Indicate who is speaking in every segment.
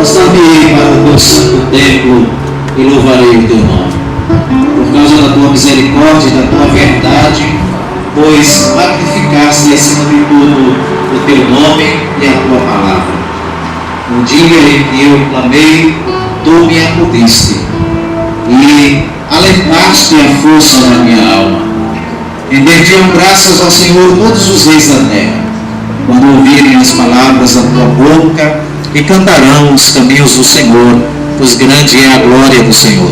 Speaker 1: Prostar-me-ei para o teu santo templo e louvarei o teu nome, por causa da tua misericórdia e da tua verdade, pois magnificaste acima de tudo o teu nome e a tua palavra. Um dia em que eu clamei, tu me acudiste e alentaste a força da minha alma. Rendiam graças ao Senhor todos os reis da terra, quando ouvirem as palavras da tua boca, e cantarão os caminhos do Senhor, pois grande é a glória do Senhor.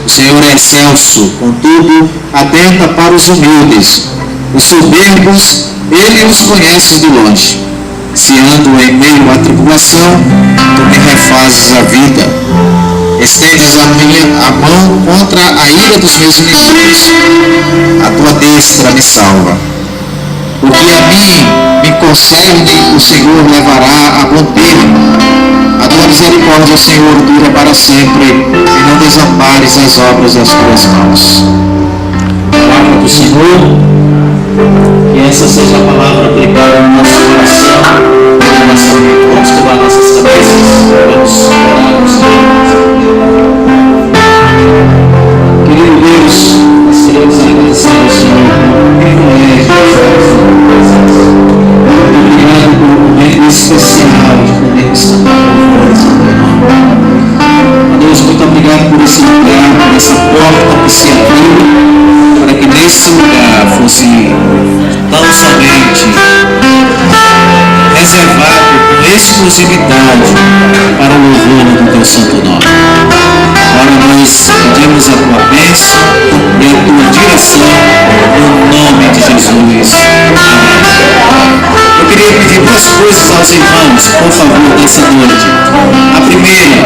Speaker 1: O Senhor é excelso, contudo, atenta para os humildes. Os soberbos, ele os conhece de longe. Se ando em meio à tribulação, tu me refazes a vida. Estendes a mão contra a ira dos meus inimigos. A tua destra me salva. O que a mim me concerne, o Senhor levará a bom termo. A tua misericórdia, Senhor, dura para sempre, e não desampares as obras das tuas mãos. Palavra do Senhor, que essa seja a palavra aplicada no nosso coração, na nossa vida. Vamos curvar nossas cabeças, vamos orar ao Senhor. Querido Deus, nós queremos agradecer ao Senhor pelo privilégio de estarmos na tua presença. Muito obrigado pelo momento especial de poder estar louvores ao teu nome. Deus, muito obrigado por esse lugar, por essa porta que se abriu, para que nesse lugar fosse tão somente reservado com exclusividade para o louvor do teu santo nome. Agora nós pedimos a tua bênção e a tua direção no nome de Jesus. Amém. Eu queria pedir duas coisas aos irmãos, por favor, nessa noite. A primeira,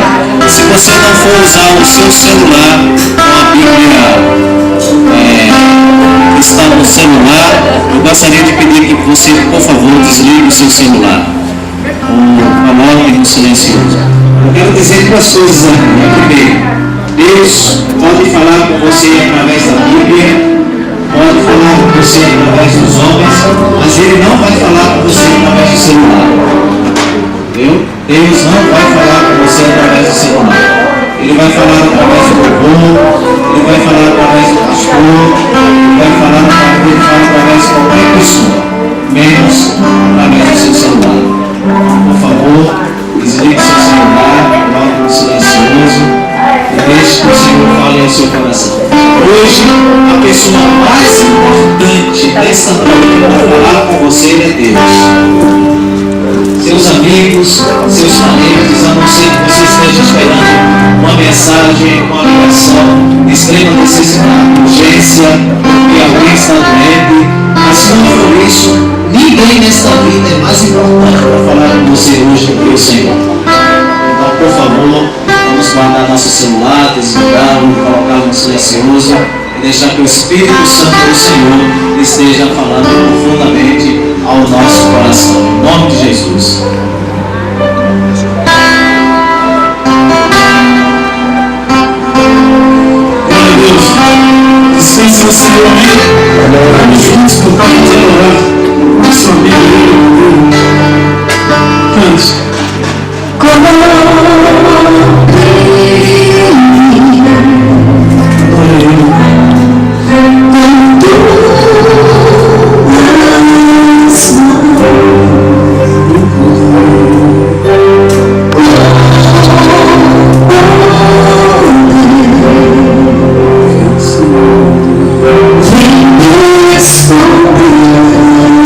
Speaker 1: se você não for usar o seu celular com a Bíblia que está no celular, eu gostaria de pedir que você, por favor, desligue o seu celular. Coloque no silencioso. Eu quero dizer duas coisas aqui. A primeira, Deus pode falar com você através da Bíblia, pode falar com você através dos homens, mas Ele não vai falar com você através do celular. Entendeu? Deus não vai falar com você através do celular. Ele vai falar através do louvor, Ele vai falar através do pastor, Ele vai falar através de qualquer pessoa, menos através do seu celular. Por favor, desligue seu celular, coloque no silencioso e deixe que o Senhor fale ao seu coração. Hoje, a pessoa mais importante dessa noite para falar com você é Deus. Seus amigos, seus parentes, a não ser que você esteja esperando uma mensagem, uma ligação de extrema necessidade, urgência, que alguém está doente, mas se não for isso, ninguém nesta vida é mais importante para falar com você hoje do que o Senhor. Então, por favor, vamos guardar nosso celular, desligá-lo, colocá-lo no silencioso e deixar que o Espírito Santo do Senhor esteja falando profundamente ao nosso coração. Em nome de Jesus. Glória a Deus. Dispensa o Senhor, amém? Vamos juntos cantar, vamos adorar. Nosso amigo, cante.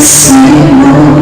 Speaker 2: Senhor.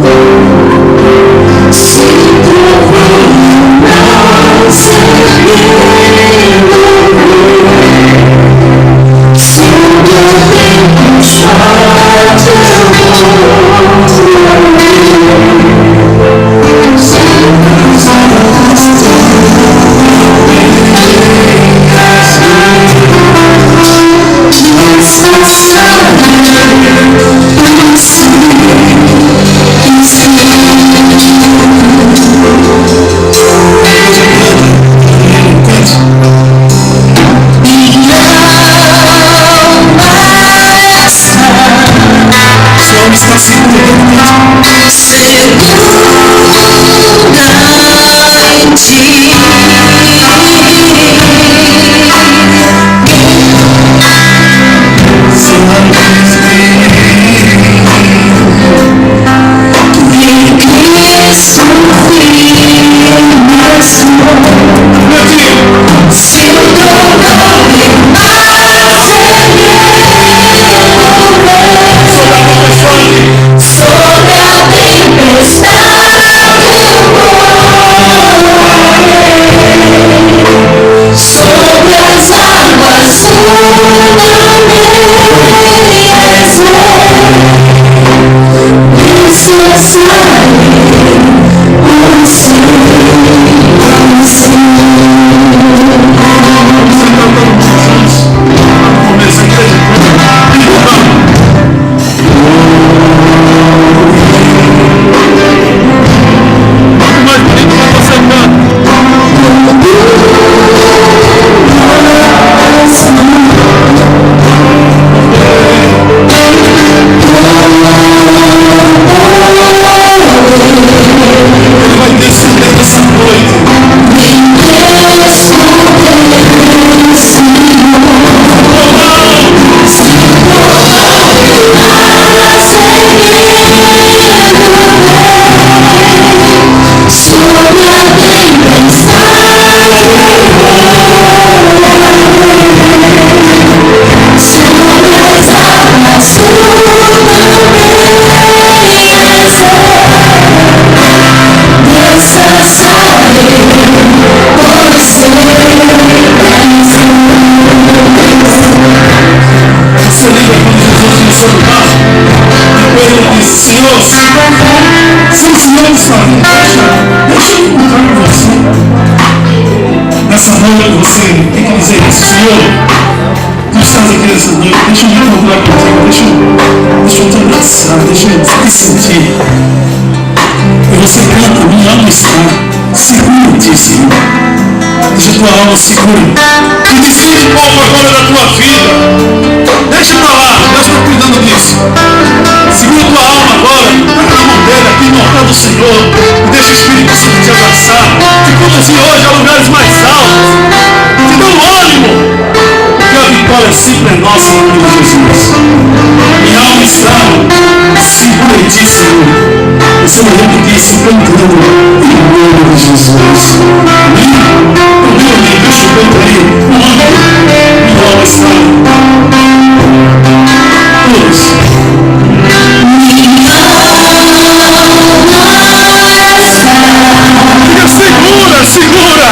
Speaker 2: essa noite você tem que dizer isso, Senhor, tu estás aqui nessa noite, deixa eu me encontrar contigo, deixa eu te abraçar, deixa eu te sentir. E você canta, minha alma está segura em ti, Senhor. Deixa a tua alma segura. E desliga um pouco agora da tua vida. Deixa pra lá, Deus está cuidando disso. Segura a tua alma agora, pega na mão dele, aqui no altar do Senhor. E deixa o Espírito Santo te abraçar, te conduzir hoje a lugares mais altos. Te dá um ânimo, porque a vitória sempre é nossa no nome de Jesus. Minha alma está segura em ti, Senhor. Você não repetir isso cantando em nome de Jesus. Amém? Meu amigo, deixa eu cantar aí. Minha alma está. Todos. Segura, segura!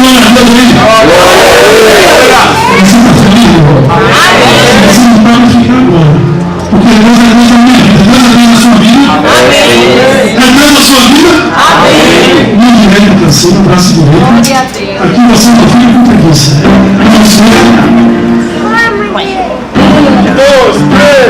Speaker 2: glória a Deus aí. Você está feliz, irmão? Você não pode ficar agora. Porque Deus é Deus da minha vida. Deus é Deus da sua vida. É Deus da sua vida. Mão direita para cima, braço direito. Aqui você não fica com preguiça. Dois, três.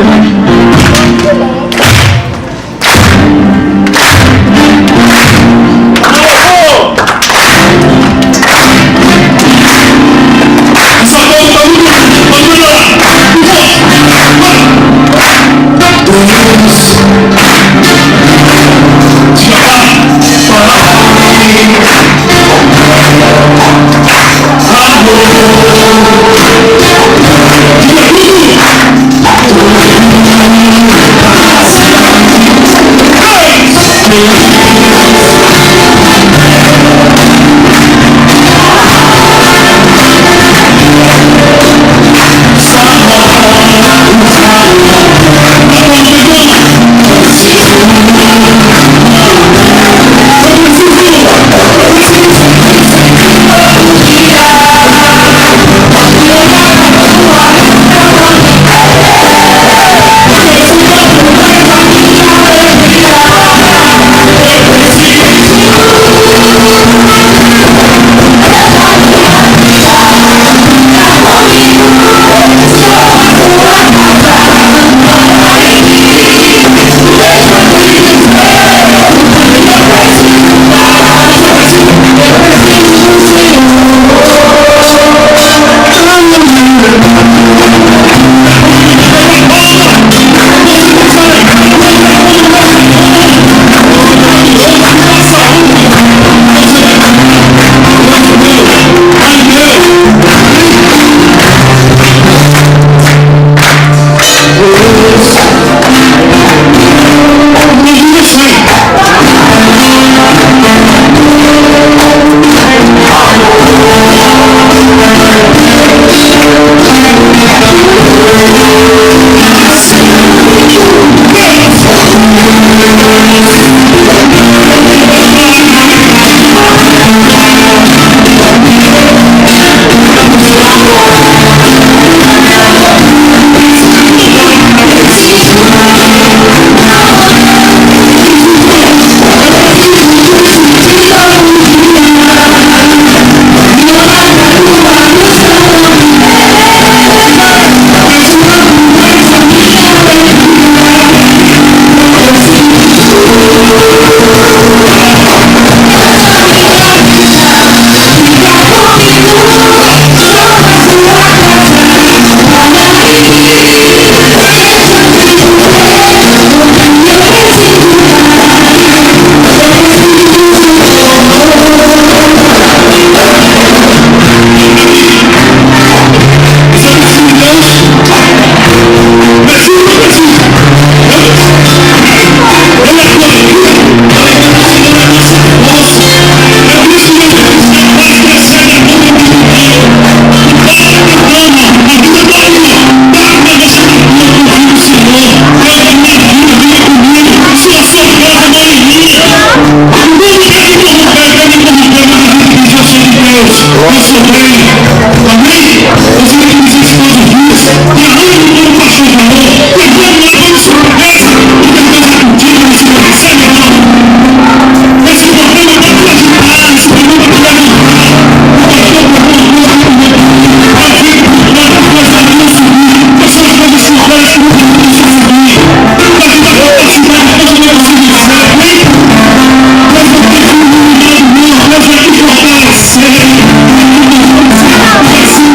Speaker 3: Yes.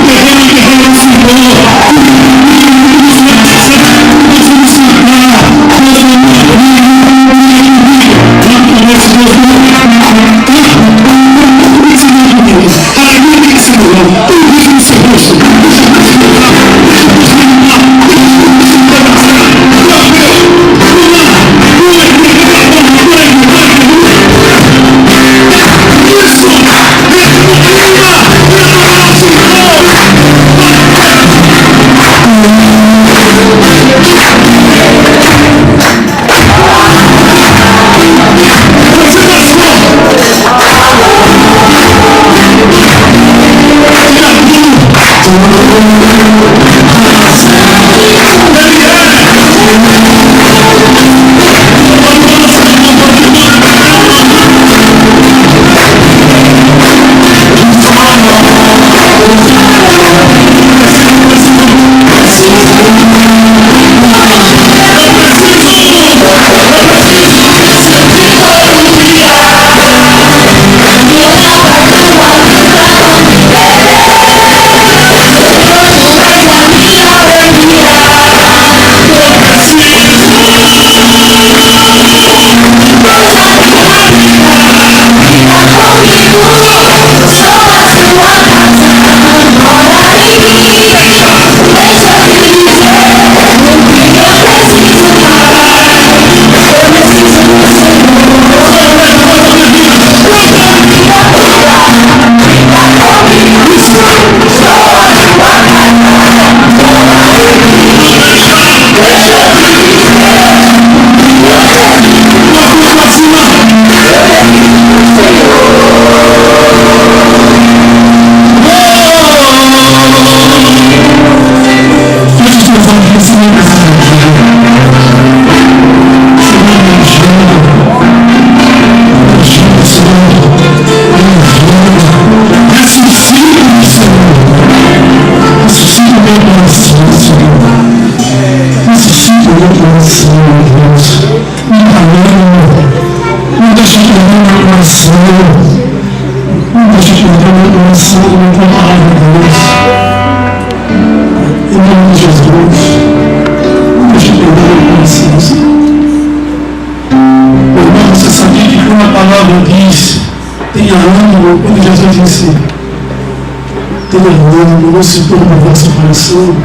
Speaker 2: todo amor, não se todo o vosso coração.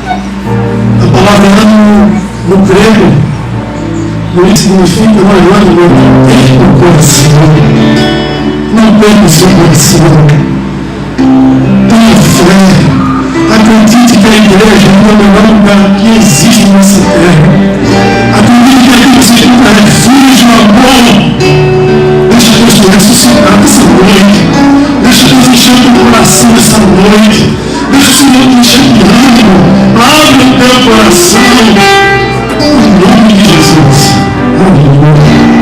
Speaker 2: A palavra ânimo no grego não significa maior do que não perca o coração. Não perca o seu coração. Tenha fé. Acredite que a igreja é o melhor lugar que existe nessa terra. Acredite que aqui você encontra refúgio, amor. Deixa Deus te ressuscitar nessa noite. Deixa Deus encher o teu coração nessa noite. Deixa o Senhor te encher de ânimo. Abre o teu coração. Em nome de Jesus. Aleluia.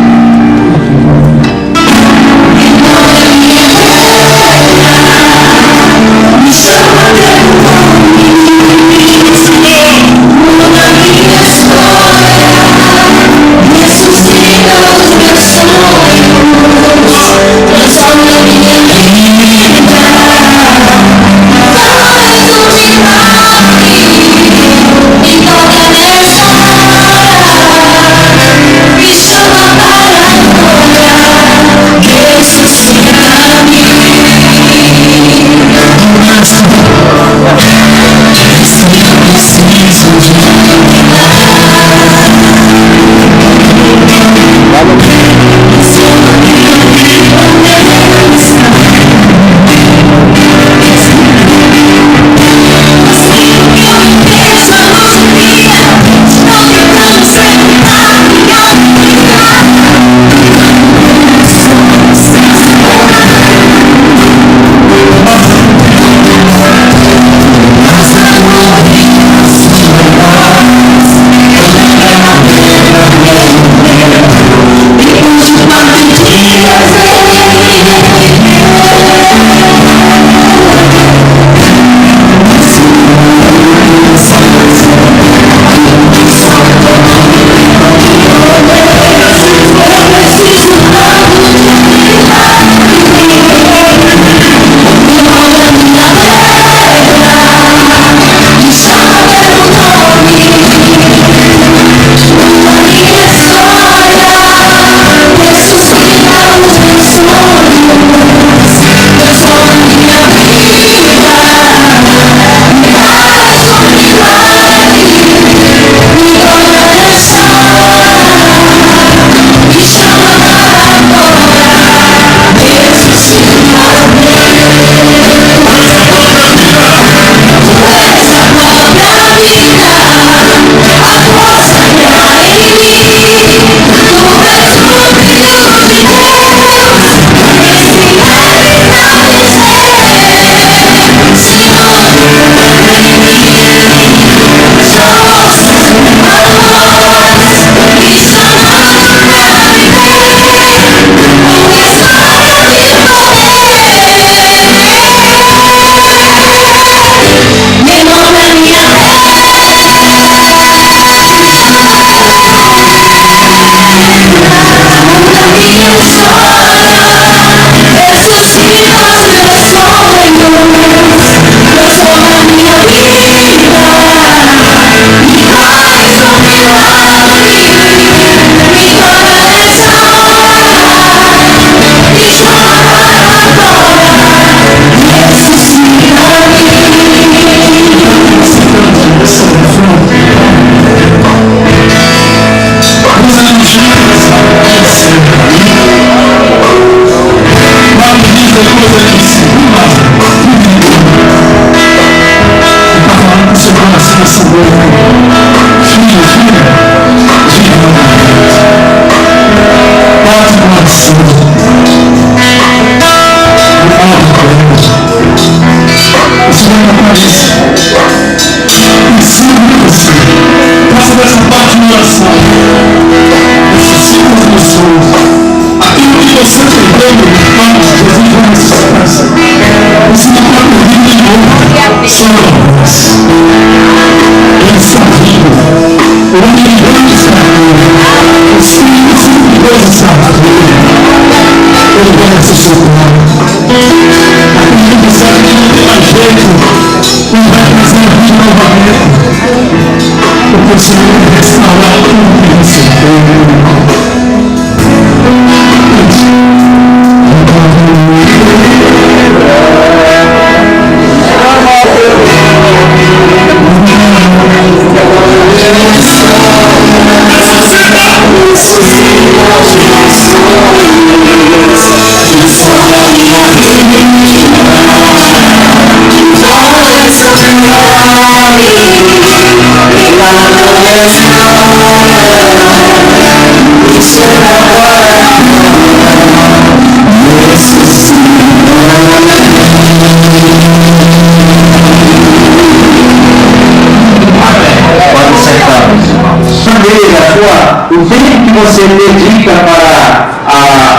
Speaker 3: você dedica para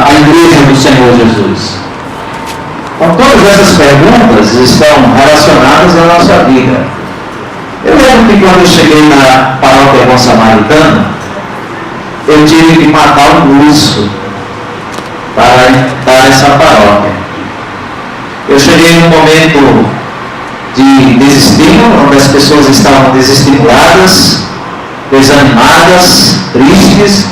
Speaker 3: a igreja do Senhor Jesus? Então, todas essas perguntas estão relacionadas à nossa vida. Eu lembro que quando eu cheguei na paróquia Bom Samaritano, eu tive que matar um urso para entrar nessa paróquia. Eu cheguei num momento de desestímulo, onde as pessoas estavam desestimuladas, desanimadas, tristes,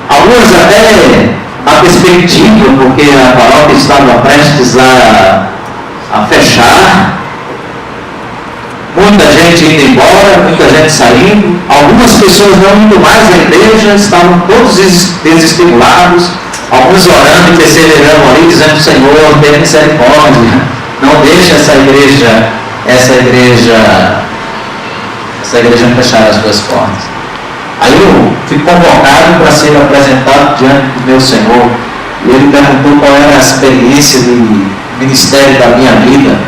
Speaker 3: algumas até a perspectiva, porque a paróquia estava prestes a fechar, muita gente indo embora, muita gente saindo, algumas pessoas não indo mais à igreja, estavam todos desestimulados, alguns orando e perseverando ali, dizendo: Senhor, tenha misericórdia, não deixe essa igreja fechar as suas portas. Aí eu fui convocado para ser apresentado diante do meu Senhor, e ele perguntou qual era a experiência do ministério da minha vida.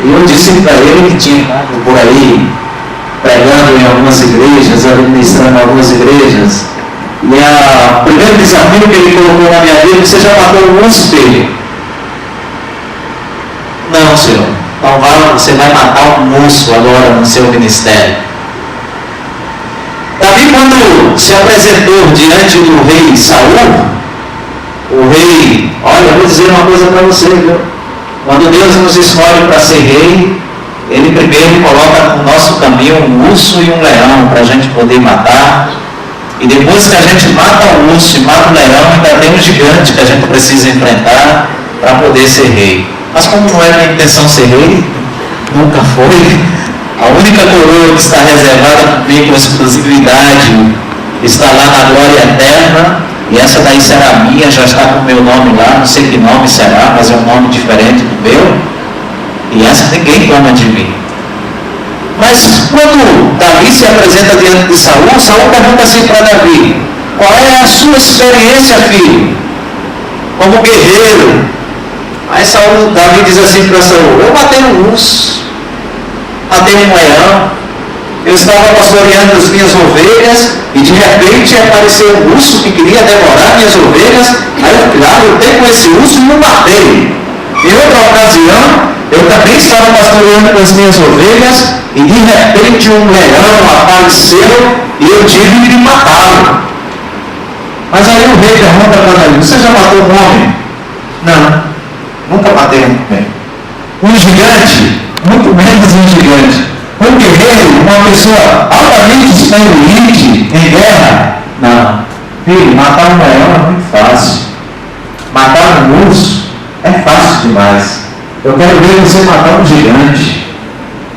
Speaker 3: E eu disse para ele que tinha estado por aí pregando em algumas igrejas, administrando algumas igrejas, e o primeiro desafio que ele colocou na minha vida: você já matou um espelho? Não, senhor. Então você vai matar um moço agora no seu ministério. Davi, quando se apresentou diante do rei Saul, o rei: olha, eu vou dizer uma coisa para você, viu? Quando Deus nos escolhe para ser rei, Ele primeiro coloca no nosso caminho um urso e um leão para a gente poder matar. E depois que a gente mata o urso e mata o leão, ainda tem um gigante que a gente precisa enfrentar para poder ser rei. Mas como não é minha intenção ser rei, nunca foi, a única coroa que está reservada comigo com exclusividade está lá na glória eterna, e essa daí será minha, já está com o meu nome lá, não sei que nome será, mas é um nome diferente do meu, e essa ninguém toma de mim. Mas quando Davi se apresenta diante de Saul, Saul pergunta assim para Davi: qual é a sua experiência, filho, como guerreiro? Aí Davi diz assim para Saul: eu matei um urso, matei um leão, eu estava pastoreando as minhas ovelhas e de repente apareceu um urso que queria devorar minhas ovelhas. Aí eu lutei com esse urso e o matei. Em outra ocasião, eu também estava pastoreando as minhas ovelhas e de repente um leão apareceu e eu tive que matá-lo. Mas aí o rei pergunta para Davi: você já matou um homem? Não, nunca matei um homem. Um gigante? Muito menos um gigante. Um guerreiro, uma pessoa altamente experiente em guerra? Não. Filho, matar um leão é muito fácil. Matar um urso é fácil demais. Eu quero ver você matar um gigante,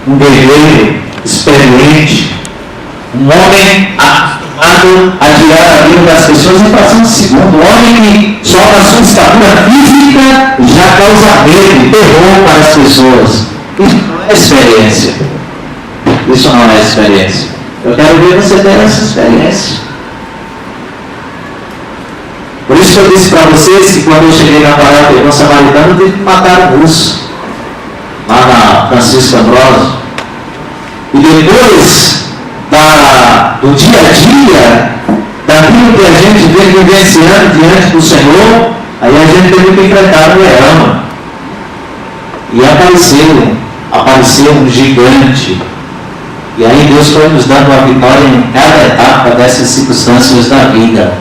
Speaker 3: um guerreiro experiente, um homem acostumado a tirar a vida das pessoas em fração de segundo, um homem que só na sua estatura física já causa medo, terror para as pessoas. Isso não é experiência. Isso não é experiência. Eu quero ver você ter essa experiência. Por isso que eu disse para vocês que quando eu cheguei na paróquia Bom Samaritano, eu tive que matar um urso lá na Francisco Ambrosio. E depois do dia a dia, daquilo que a gente vem vivenciando diante do Senhor, aí a gente teve que enfrentar o leão. E apareceu um gigante. E aí Deus foi nos dando uma vitória em cada etapa dessas circunstâncias da vida.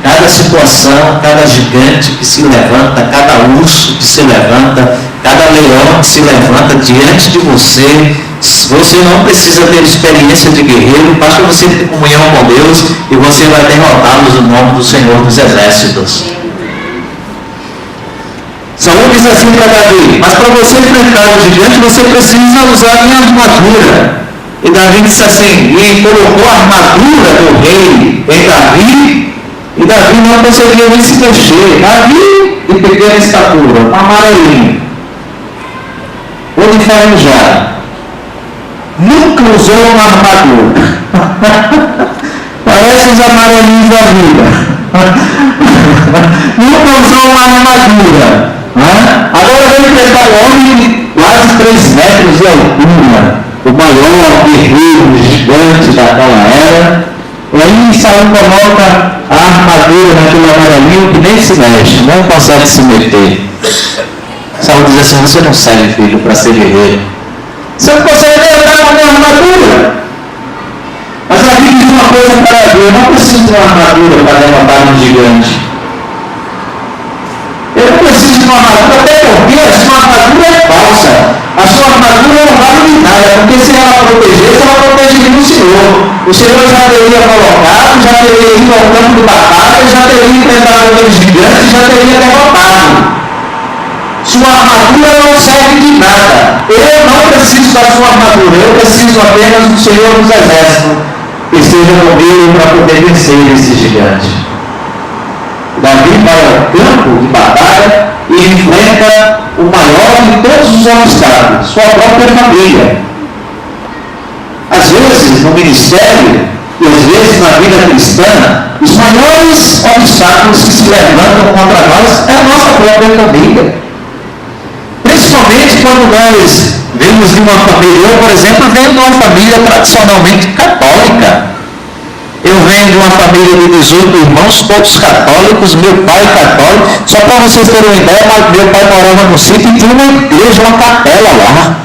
Speaker 3: Cada situação, cada gigante que se levanta, cada urso que se levanta, cada leão que se levanta diante de você, você não precisa ter experiência de guerreiro, basta você ter comunhão com Deus e você vai derrotá-los no nome do Senhor dos Exércitos. Saul diz assim para Davi: mas para você enfrentar o gigante, você precisa usar a minha armadura. E Davi disse assim, e colocou a armadura do rei em Davi, e Davi não conseguia nem se mexer. Davi, de pequena estatura, amarelinho, ou enferrujado, nunca usou uma armadura. Parece os amarelinhos da vida. Nunca usou uma armadura. Agora vem enfrentar um homem de quase 3 metros de altura, o maior guerreiro gigante daquela era. E aí Saul coloca a armadura naquele amarelinho que nem se mexe, não consegue se meter. Saul diz assim: você não serve, filho, para ser guerreiro. Você não consegue nem andar com a minha armadura. Mas a Bíblia diz uma coisa para Deus: eu não preciso de uma armadura para levantar um gigante. Eu não preciso de uma armadura, até porque a sua armadura é falsa. A sua armadura não vale de nada, porque se ela protegesse, ela protegeria o Senhor. O Senhor já teria colocado, já teria ido ao campo de batalha, já teria enfrentado aqueles gigantes, já teria derrotado. Sua armadura não serve de nada. Eu não preciso da sua armadura, eu preciso apenas do Senhor dos Exércitos, que esteja comigo para poder vencer esse gigante. Davi vai ao campo de batalha e enfrenta o maior de todos os obstáculos, sua própria família. Às vezes, no ministério, e às vezes na vida cristã, os maiores obstáculos que se levantam contra nós é a nossa própria família. Principalmente quando nós vemos de uma família, eu, por exemplo, venho de uma família tradicionalmente católica. Eu venho de uma família de 18 irmãos, todos católicos, meu pai católico. Só para vocês terem uma ideia, meu pai morava no sítio e tinha uma igreja, uma capela lá,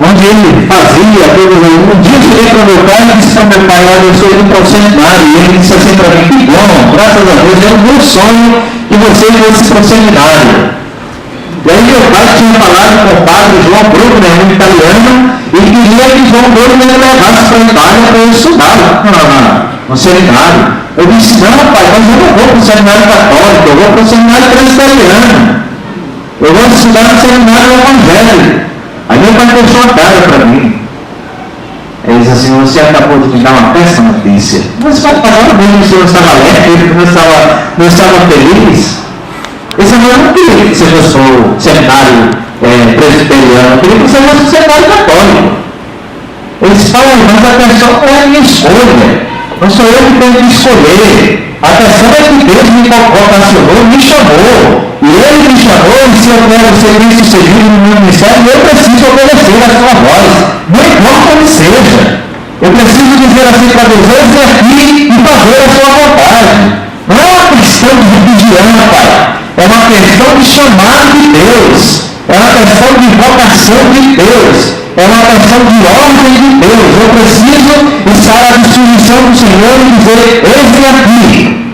Speaker 3: onde ele fazia todos os... Um dia eu cheguei para meu pai e disse para meu pai: olha, eu sou indo para o seminário. E ele disse assim para mim: que bom, graças a Deus, é o meu sonho que você fosse para o seminário. E aí meu pai tinha falado com o padre João Bruno, um italiano, e queria que João Bruno me levasse para a Itália para eu estudar no seminário. Eu disse: não, pai, mas eu não vou para o seminário católico, eu vou para o seminário presbiteriano. Eu vou estudar no seminário evangélico. Aí meu pai fechou a cara para mim. Ele disse assim: você acabou de me dar uma péssima notícia. Mas agora mesmo o senhor estava alegre, não estava feliz. Esse não é um queria que você fosse o seminário presbiteriano, eu queria que você fosse o seminário católico. Ele disse: pai, mas a questão não é a minha escolha. Não sou eu que tenho que escolher. A questão é que Deus me vocacionou, me chamou. E Ele me chamou, e se eu quero ser bem-sucedido no meu ministério, eu preciso obedecer a sua voz. Não importa onde seja. Eu preciso dizer assim para Deus: eu vim aqui e fazer a sua vontade. Não é uma questão de religião, pai. É uma questão de chamado de Deus. É uma questão de vocação de Deus. É uma questão de ordem de Deus. Eu preciso estar à disposição do Senhor e dizer: eis-me aqui.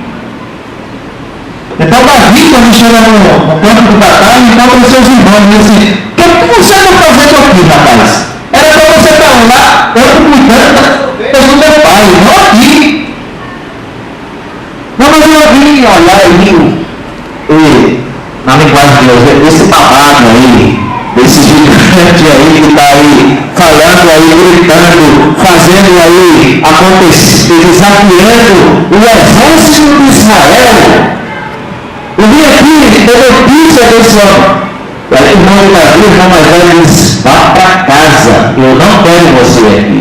Speaker 3: Então Davi, quando chega no campo de batalha, encontra os seus irmãos e diz assim: o que você está fazendo aqui, rapaz? Era para você estar lá, eu cuidando do meu pai, não aqui. Não, mas eu vim olhar e na linguagem de Deus, esse babado aí, esse gigante aí que está aí, falando aí, gritando, fazendo aí acontecer, desafiando o exército de Israel. Eu vim aqui ter notícia desse homem. E aí o irmão de Davi, o irmão mais velho, diz: vá para casa, eu não quero você aqui.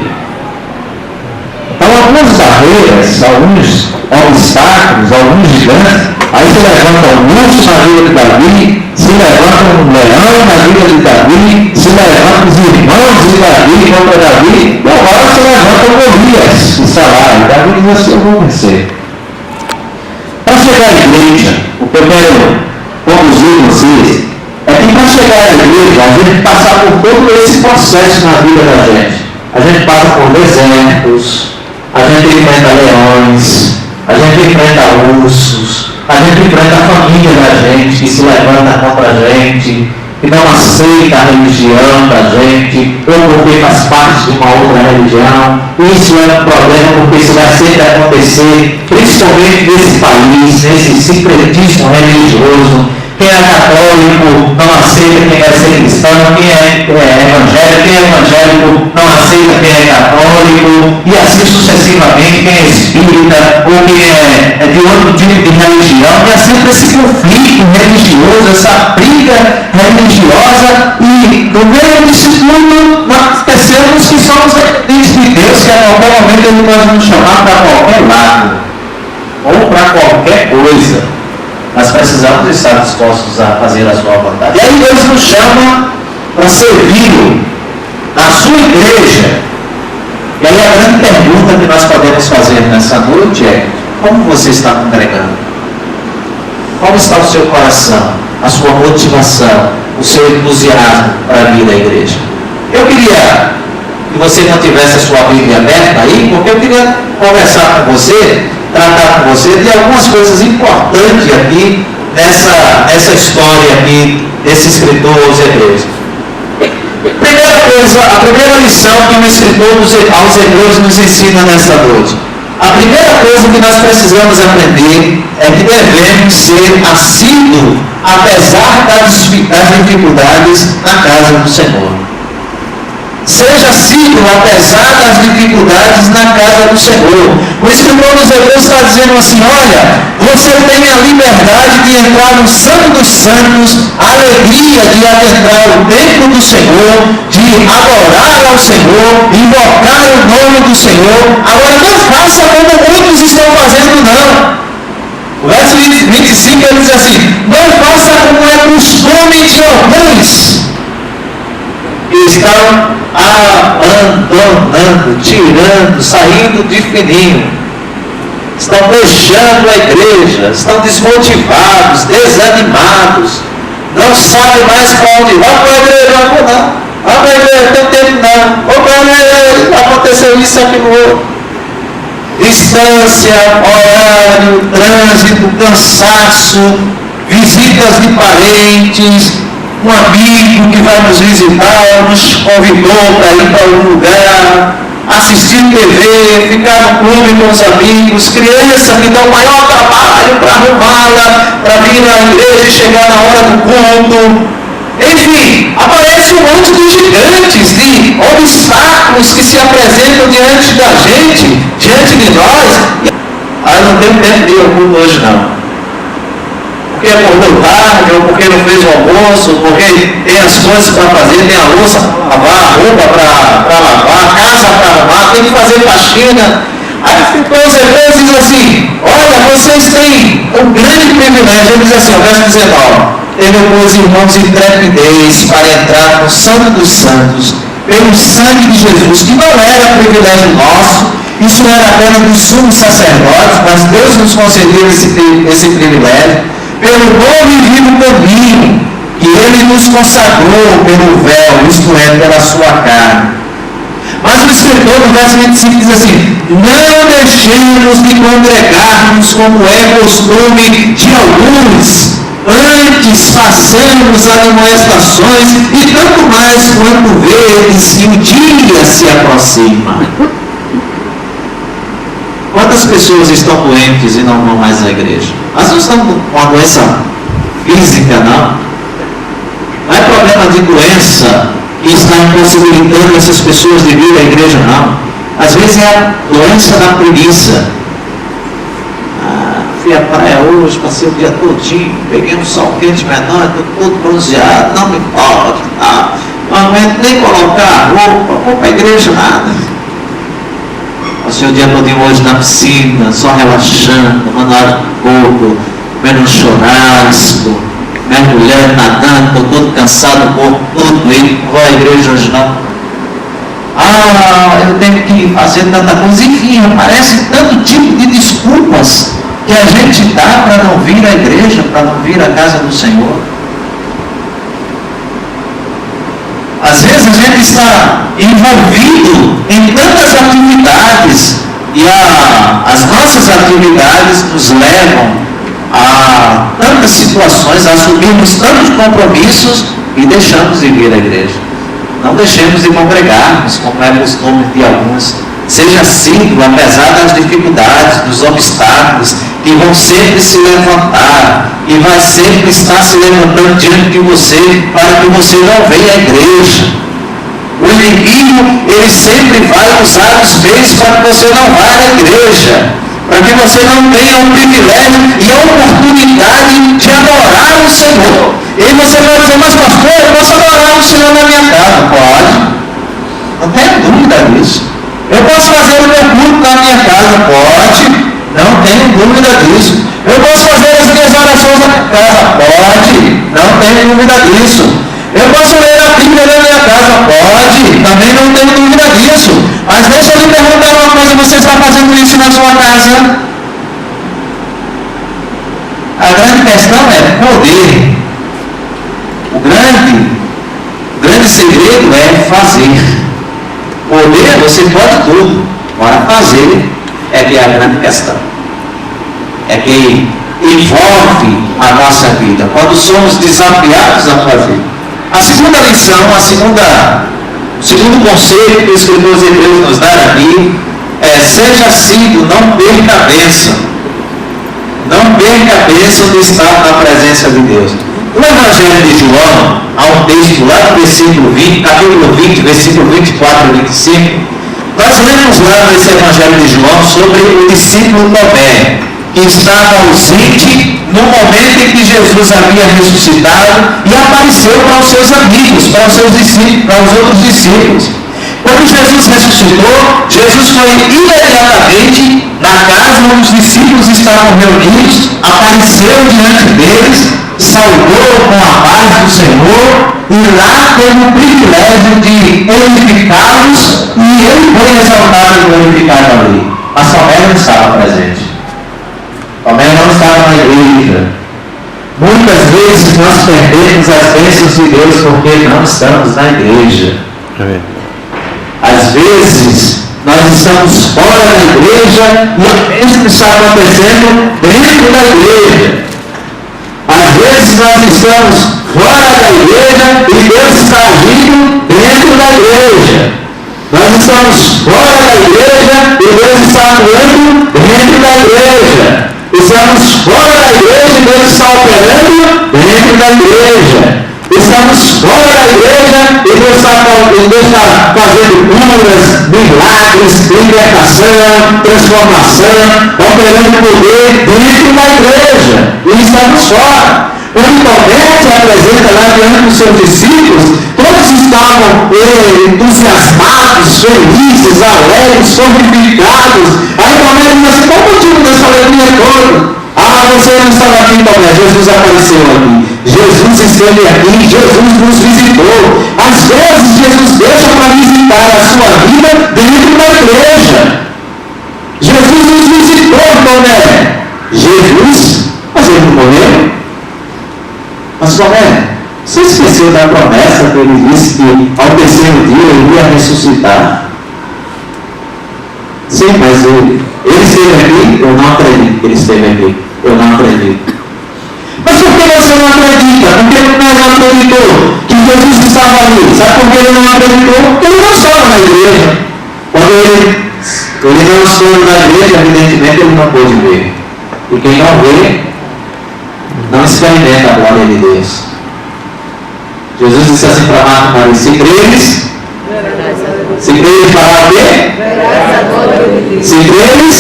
Speaker 3: Então algumas barreiras, alguns obstáculos, alguns gigantes, aí se levanta um urso na vida de Davi, se levanta um leão na vida de Davi, se levanta os irmãos de Davi contra Davi, e agora se levanta o Golias, que está lá, e Davi diz assim: eu vou vencer. Para chegar à igreja, o que eu quero conduzir vocês é que para chegar à igreja, a gente passar por todo esse processo na vida da gente. A gente passa por desertos, a gente enfrenta leões, a gente enfrenta ursos, a gente enfrenta a família da gente que se levanta contra a gente, que não aceita a religião da gente, ou porque faz parte de uma outra religião. Isso é um problema, porque isso vai sempre acontecer, principalmente nesse país, nesse secretismo religioso. Quem é católico não aceita quem vai ser cristão, quem é evangélico não aceita quem é católico, e assim sucessivamente, quem é espírita ou quem é de outro tipo de religião. E é sempre esse conflito religioso, essa briga religiosa, e no meio disso tudo nós esquecemos que somos dependentes de Deus, que a qualquer momento Ele pode nos chamar para qualquer lado ou para qualquer coisa. Nós precisamos estar dispostos a fazer a sua vontade. E aí Deus nos chama para servir a sua igreja. E aí a grande pergunta que nós podemos fazer nessa noite é: como você está congregando? Como está o seu coração, a sua motivação, o seu entusiasmo para vir à igreja? Eu queria que você mantivesse a sua Bíblia aberta aí, porque eu queria conversar com você, tratar com você de algumas coisas importantes aqui nessa história aqui desse escritor aos Hebreus. Primeira coisa, a primeira lição que o escritor aos Hebreus nos ensina nessa noite. A primeira coisa que nós precisamos aprender é que devemos ser assíduos, apesar das dificuldades, na casa do Senhor. Seja assíduo, apesar das dificuldades, na casa do Senhor. O escritor dos Hebreus está dizendo assim: olha, você tem a liberdade de entrar no Santo dos Santos, a alegria de adentrar o templo do Senhor, de adorar ao Senhor, invocar o nome do Senhor. Agora não faça como muitos estão fazendo, não. O verso 25 ele diz assim: não faça como é costume de alguns que estão abandonando, tirando, saindo de fininho, estão deixando a igreja, estão desmotivados, desanimados, não sabem mais para onde ir. Vá para a igreja, não vou não. Vá para a igreja, não tem tempo não. Vou para a igreja, aconteceu isso, aquilo outro. Distância, horário, trânsito, cansaço, visitas de parentes, um amigo que vai nos visitar, nos convidou para ir para algum lugar, assistir TV, ficar no clube com os amigos, criança que dá o maior trabalho para arrumá-la, para vir à igreja e chegar na hora do culto. Enfim, aparece um monte de gigantes, de obstáculos que se apresentam diante da gente, diante de nós. Não tenho tempo de ir ao culto hoje não. Porque acordou tarde, ou porque não fez o almoço, porque tem as coisas para fazer, tem a louça para lavar, a roupa para lavar, a casa para arrumar, tem que fazer faxina. Aí os Hebreus dizem assim: olha, vocês têm um grande privilégio. Ele diz assim, o verso 19: teve meus irmãos intrepidez para entrar no Santo dos Santos, pelo sangue de Jesus, que não era privilégio nosso, isso era apenas dos sumos sacerdotes, mas Deus nos concedeu esse privilégio, pelo novo e vivo caminho que Ele nos consagrou pelo véu, isto é, pela sua carne. Mas o escritor do verso 25 diz assim: não deixemos de congregarmos como é costume de alguns, antes façamos admoestações, e tanto mais quanto vedes que o dia se aproxima. Quantas pessoas estão doentes e não vão mais à igreja? Nós não estamos com uma doença física, não. Não é problema de doença que está impossibilitando essas pessoas de vir à igreja, não. Às vezes é a doença da preguiça. Fui à praia hoje, passei o dia todinho, peguei um sol quente menor, estou todo bronzeado, não me importa, não aguento nem colocar a roupa, vou para a igreja, nada. Passei o dia todinho hoje na piscina, só relaxando, tomando ar do corpo, comendo um churrasco, mergulhando, nadando, estou todo cansado, o corpo todo doído, não vou à igreja hoje não. Eu tenho que fazer tanta coisa, enfim, aparece tanto tipo de desculpas que a gente dá para não vir à igreja, para não vir à casa do Senhor. Às vezes a gente está envolvido em tantas atividades e as nossas atividades nos levam a tantas situações, a assumirmos tantos compromissos e deixamos de vir à igreja. Não deixemos de congregarmos, como é costume de alguns. Seja assíduo, apesar das dificuldades, dos obstáculos, que vão sempre se levantar, e vai sempre estar se levantando diante de você, para que você não venha à igreja. O inimigo, ele sempre vai usar os meios para que você não vá à igreja, para que você não tenha o privilégio e a oportunidade de adorar o Senhor. E aí você vai dizer: mas pastor, eu posso adorar o Senhor na minha casa? Pode, não tenha dúvida disso. Eu posso fazer o meu culto na minha casa? Pode, não tenho dúvida disso. Eu posso fazer as minhas orações na minha casa? Pode, não tenho dúvida disso. Eu posso ler a Bíblia na minha casa? Pode, também não tenho dúvida disso. Mas deixa eu lhe casa. A grande questão é poder. O grande segredo é fazer. Poder, você pode tudo. Agora fazer é que é a grande questão. É que envolve a nossa vida. Quando somos desafiados a fazer. A segunda lição, o segundo conselho que o escritor de Hebreus nos dá aqui é: seja assíduo, não perca a bênção. Não perca a bênção de estar na presença de Deus. No Evangelho de João, há um texto lá no versículo 20, capítulo 20, versículo 24 e 25. Nós lemos lá nesse Evangelho de João sobre o discípulo Tomé, que estava ausente no momento em que Jesus havia ressuscitado e apareceu para os seus amigos, para os seus discípulos, para os outros discípulos. Quando Jesus ressuscitou, Jesus foi imediatamente na casa onde os discípulos estavam reunidos, apareceu diante deles, saudou com a paz do Senhor e lá teve o privilégio de edificá-los e ele foi exaltado e glorificado ali. Mas Tomé não estava presente. Tomé não estava na igreja. Muitas vezes nós perdemos as bênçãos de Deus porque não estamos na igreja. Às vezes nós estamos fora da igreja e a bênção está acontecendo dentro da igreja. Às vezes nós estamos fora da igreja e Deus está agindo dentro da igreja. Nós estamos fora da igreja e Deus está atuando dentro da igreja. Estamos fora da igreja e Deus está operando dentro da igreja. Estamos fora da igreja e Deus está fazendo curas, milagres, libertação, transformação, operando poder dentro da igreja. E estamos fora. Quando Tomé se apresenta lá diante dos seus discípulos, todos estavam entusiasmados, felizes, alegres, fortificados. Aí Tomé diz assim: qual o motivo dessa alegria toda? Você não estava aqui, Tomé, Jesus apareceu aqui. Jesus esteve aqui, Jesus nos visitou. Às vezes Jesus deixa para visitar a sua vida dentro da igreja. Jesus nos visitou, Tomé. Jesus, mas ele não morreu. Mas Tomé, você esqueceu da promessa que ele disse que ao terceiro dia ele ia ressuscitar? Sim, mas ele esteve aqui? Eu não acredito que ele esteve aqui. Eu não acredito. Mas por que você não acredita? Por que você não acreditou que Jesus estava ali? Sabe por que ele não acreditou? Porque ele não estava na igreja. Quando ele não estava na igreja, evidentemente ele não pôde ver. E quem não vê, não experimenta a glória de Deus. Jesus disse assim para Marta e Maria: se creres, fará o quê? Se creres,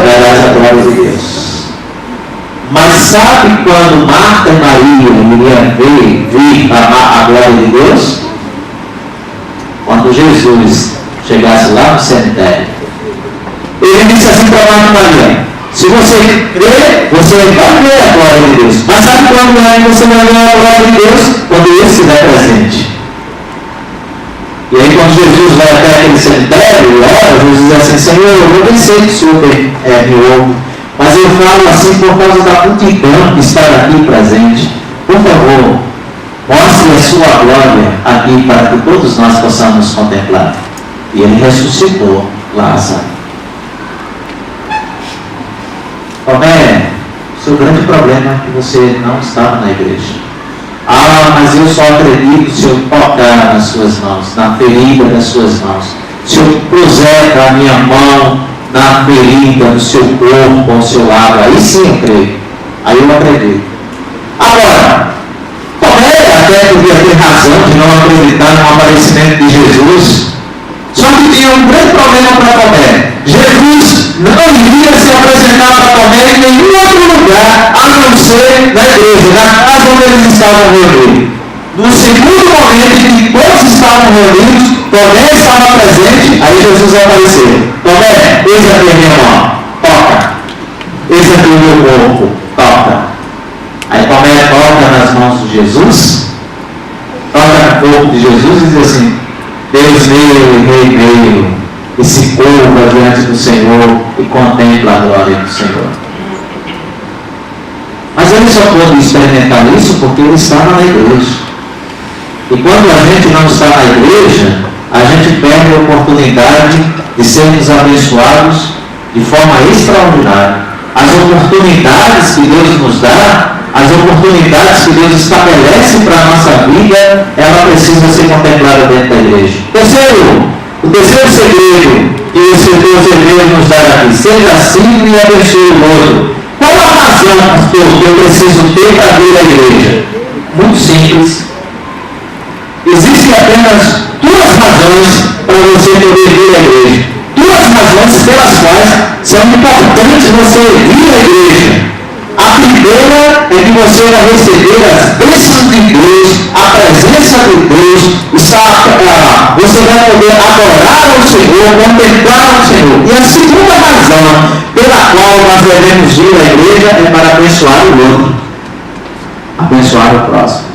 Speaker 3: verás a glória de Deus. Mas sabe quando Marta e Maria iriam vir a glória de Deus? Quando Jesus chegasse lá no cemitério. Ele disse assim para Marta e Maria: se você crer, você vai ver a glória de Deus. Mas sabe quando você vai ver a glória de Deus? Quando ele estiver presente. E aí quando Jesus vai até aquele cemitério e ora, Jesus diz assim: Senhor, eu bem sei que o Senhor me ouve, mas eu falo assim por causa da multidão que está aqui presente. Por favor, mostre a sua glória aqui para que todos nós possamos contemplar. E ele ressuscitou Lázaro. Tomé, o seu grande problema é que você não estava na igreja. Mas eu só acredito se eu tocar nas suas mãos, na ferida das suas mãos. Se eu puser a minha mão na ferida do seu corpo, ao seu lado, aí sim eu creio. Aí eu acredito. Agora, Tomé até podia ter razão de não acreditar no aparecimento de Jesus. Só que tinha um grande problema para Tomé. Jesus não iria se apresentar para Tomé em nenhum outro lugar, a não ser na igreja, na casa onde eles estavam reunidos. No segundo momento em que todos estavam reunidos, Tomé estava presente, aí Jesus apareceu. Tomé, eis aqui a minha mão, toca. Eis aqui o meu corpo, toca. Aí Tomé toca nas mãos de Jesus, toca no corpo de Jesus e diz assim: Deus meu e Rei meu. e se curva diante do Senhor e contempla a glória do Senhor. Mas ele só pôde experimentar isso porque ele estava na igreja. E quando a gente não está na igreja, a gente perde a oportunidade de sermos abençoados de forma extraordinária. As oportunidades que Deus nos dá, as oportunidades que Deus estabelece para a nossa vida, ela precisa ser contemplada dentro da igreja. O terceiro segredo que o Senhor Deus nos dá aqui: seja simples e abençoe o outro. Qual a razão, pastor, que eu preciso ter para vir à igreja? Muito simples. Existem apenas duas razões para você poder vir à igreja. Duas razões pelas quais são importantes você vir à igreja. A primeira é que você vai receber as bênçãos de Deus, a presença de Deus, você vai poder adorar o Senhor, contemplar o Senhor. E a segunda razão pela qual nós devemos vir à igreja é para abençoar o outro, abençoar o próximo.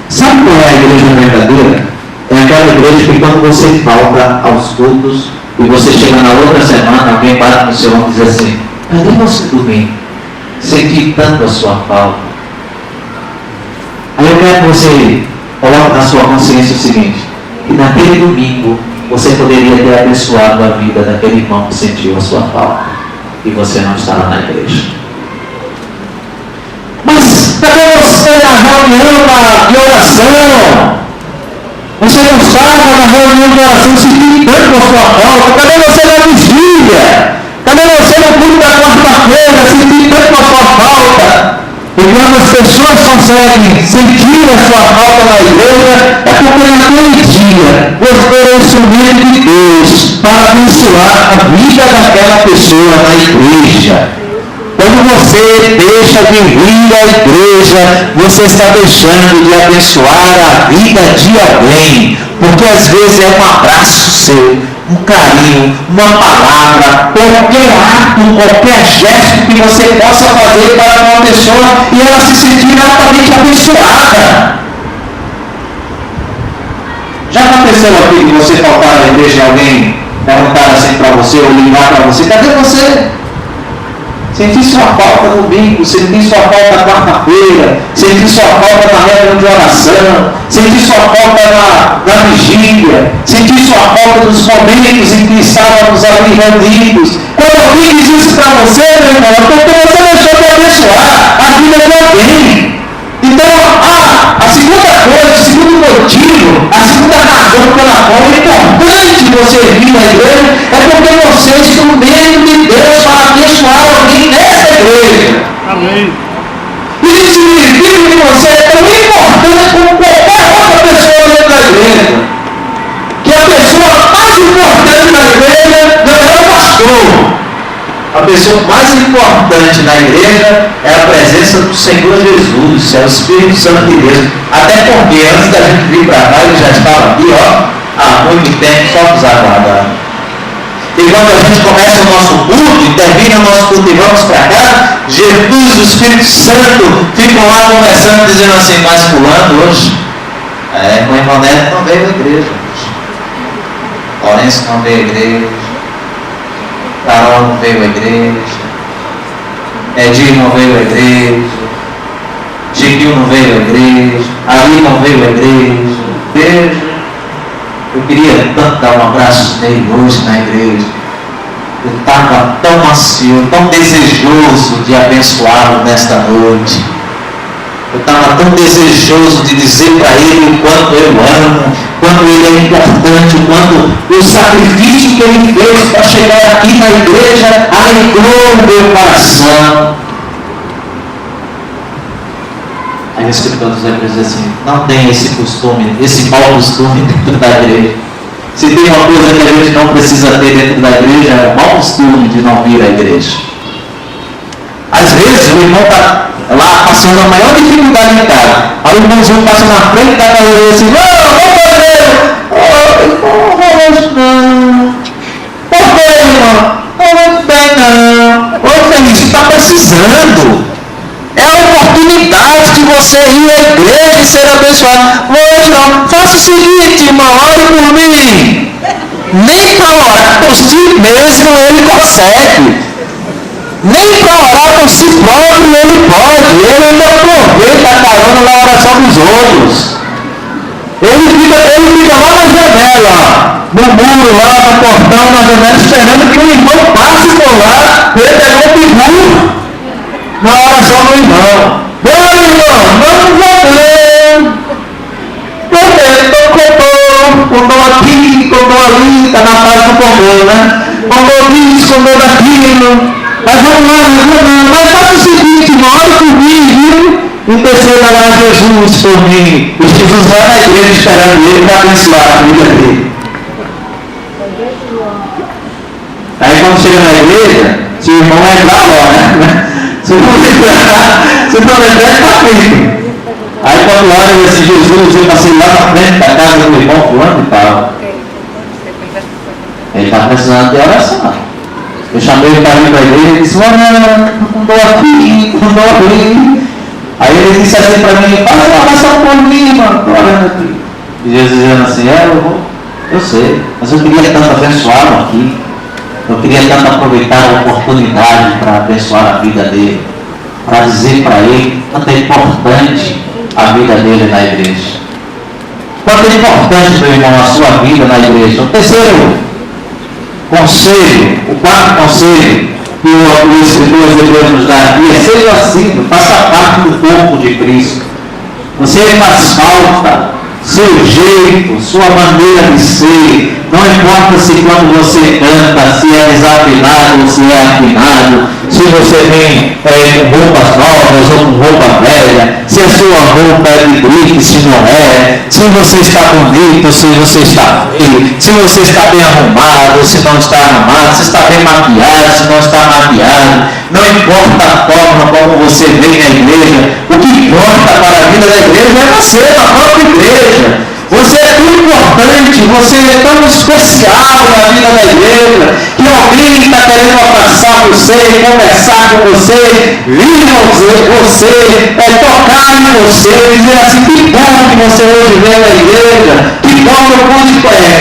Speaker 3: Sabe qual é a igreja verdadeira? É aquela igreja que quando você falta aos cultos e você chega na outra semana, alguém para no seu ombro e diz assim: cadê você domingo? Senti tanto a sua falta. Aí eu quero que você coloque na sua consciência o seguinte: que naquele domingo você poderia ter abençoado a vida daquele irmão que sentiu a sua falta e você não estava na igreja. Mas cadê você na reunião de oração? Você não estava na reunião de oração sentindo tanto a sua falta. Cadê você na vigília? Cadê você no culto da quarta-feira sentindo tanto a sua falta? E quando as pessoas conseguem sentir a sua falta na igreja, é porque naquele dia você é o instrumento de Deus para abençoar a vida daquela pessoa na igreja. Quando você deixa de vir à igreja, você está deixando de abençoar a vida de alguém. Porque às vezes é um abraço seu, um carinho, uma palavra, qualquer ato, qualquer gesto que você possa fazer para uma pessoa e ela se sentir altamente abençoada. Já aconteceu aqui que você faltar na igreja e alguém perguntar assim para você ou ligar para você: cadê você? Senti sua falta no domingo, senti sua falta na quarta-feira, senti sua falta na reunião de oração, senti sua falta na vigília, senti sua falta nos momentos em que estávamos ali reunidos. Quando alguém diz isso para você, meu irmão, é porque você deixou de abençoar a vida de alguém. Então, a segunda coisa, o segundo motivo, a segunda razão pela qual é importante você vir à igreja é porque você é instrumento de Deus para abençoar alguém nessa igreja.
Speaker 2: Amém.
Speaker 3: E isso significa que você é tão importante como qualquer outra pessoa dentro da igreja. Que a pessoa mais importante da igreja não é o pastor. A pessoa mais importante na igreja é a presença do Senhor Jesus, é o Espírito Santo de Deus. Até porque antes da gente vir para cá, ele já estava aqui, há muito tempo, só nos aguardando. E quando a gente começa o nosso culto, e termina o nosso culto e vamos para cá, Jesus e o Espírito Santo ficam lá conversando, dizendo assim: mas fulano hoje, o irmão Neto não veio à igreja hoje. Lourenço não veio à igreja. Carol não veio à igreja, Edir não veio à igreja, Chiquinho não veio à igreja, Ali não veio à igreja. Veja, eu queria tanto dar um abraço nele hoje na igreja. Eu estava tão ansioso, tão desejoso de abençoá-lo nesta noite. Eu estava tão desejoso de dizer para ele o quanto eu amo, quanto ele é importante, o quanto o sacrifício que ele fez para chegar aqui na igreja alegrou o meu coração. Aí o escritor dos Hebreus diz assim: não tem esse costume, esse mau costume dentro da igreja. Se tem uma coisa que a gente não precisa ter dentro da igreja, é o mau costume de não vir à igreja. Às vezes o irmão está lá passando a maior dificuldade em casa. Aí o irmãozinho passa na frente da galera e diz assim: hoje não. Por que, irmão? Hoje bem não. Ô Feliz, você está precisando. É a oportunidade de você ir à igreja e ser abençoado. Hoje não. Faça o seguinte, irmão, ore por mim. Nem para orar por si mesmo ele consegue. Nem para orar por si próprio ele pode. Ele ainda aproveita a carona na oração dos outros. Ele fica lá na janela, no muro, lá no portão, na janela, esperando que o irmão passe por lá, ele pegou o bibu na oração do irmão. Bom, irmão, vamos lá. Condou aqui, condou ali, está na paz do condou, né? Condou isso, condou daquilo. Mas vamos lá, mas faça o seguinte, ore por mim, viu? Interceda lá Jesus por mim. E Jesus vai na igreja esperando ele para abençoar a vida dele. Aí quando chega na igreja, se o irmão entrar lá, né? Se não entrar, está feito. Aí quando olha esse Jesus, eu passei lá na frente da casa do irmão fulano e tal. Ele está precisando de oração. Eu chamei ele para ir para a igreja e disse, olha, mandou aqui, mandou ali. Aí ele disse assim para mim, faz uma oração por mim, mano, estou orando aqui. E Jesus dizendo assim, eu sei, mas eu queria tanto abençoá-lo aqui. Eu queria tanto aproveitar a oportunidade para abençoar a vida dele. Para dizer para ele quanto é importante a vida dele na igreja. Quanto é importante, meu irmão, a sua vida na igreja. O terceiro conselho, o quarto conselho que o escritor de Deus nos dá aqui é: seja assim, faça parte do corpo de Cristo. Você faz falta, seu jeito, sua maneira de ser. Não importa se quando você canta, se é desafinado ou se é afinado, se você vem com roupas novas ou com roupa velha, se a sua roupa é de grife, se não é, se você está bonito, se você está feio, se você está bem arrumado, se não está arrumado, se está bem maquiado, se não está maquiado. Não importa a forma como você vem na igreja, o que importa para a vida da igreja é você, na própria igreja. Você é tão importante, você é tão especial na vida da igreja, que alguém está querendo abraçar você, conversar com você, vir você, tocar em você, dizer assim, que bom que você hoje veio na igreja, que bom que eu pude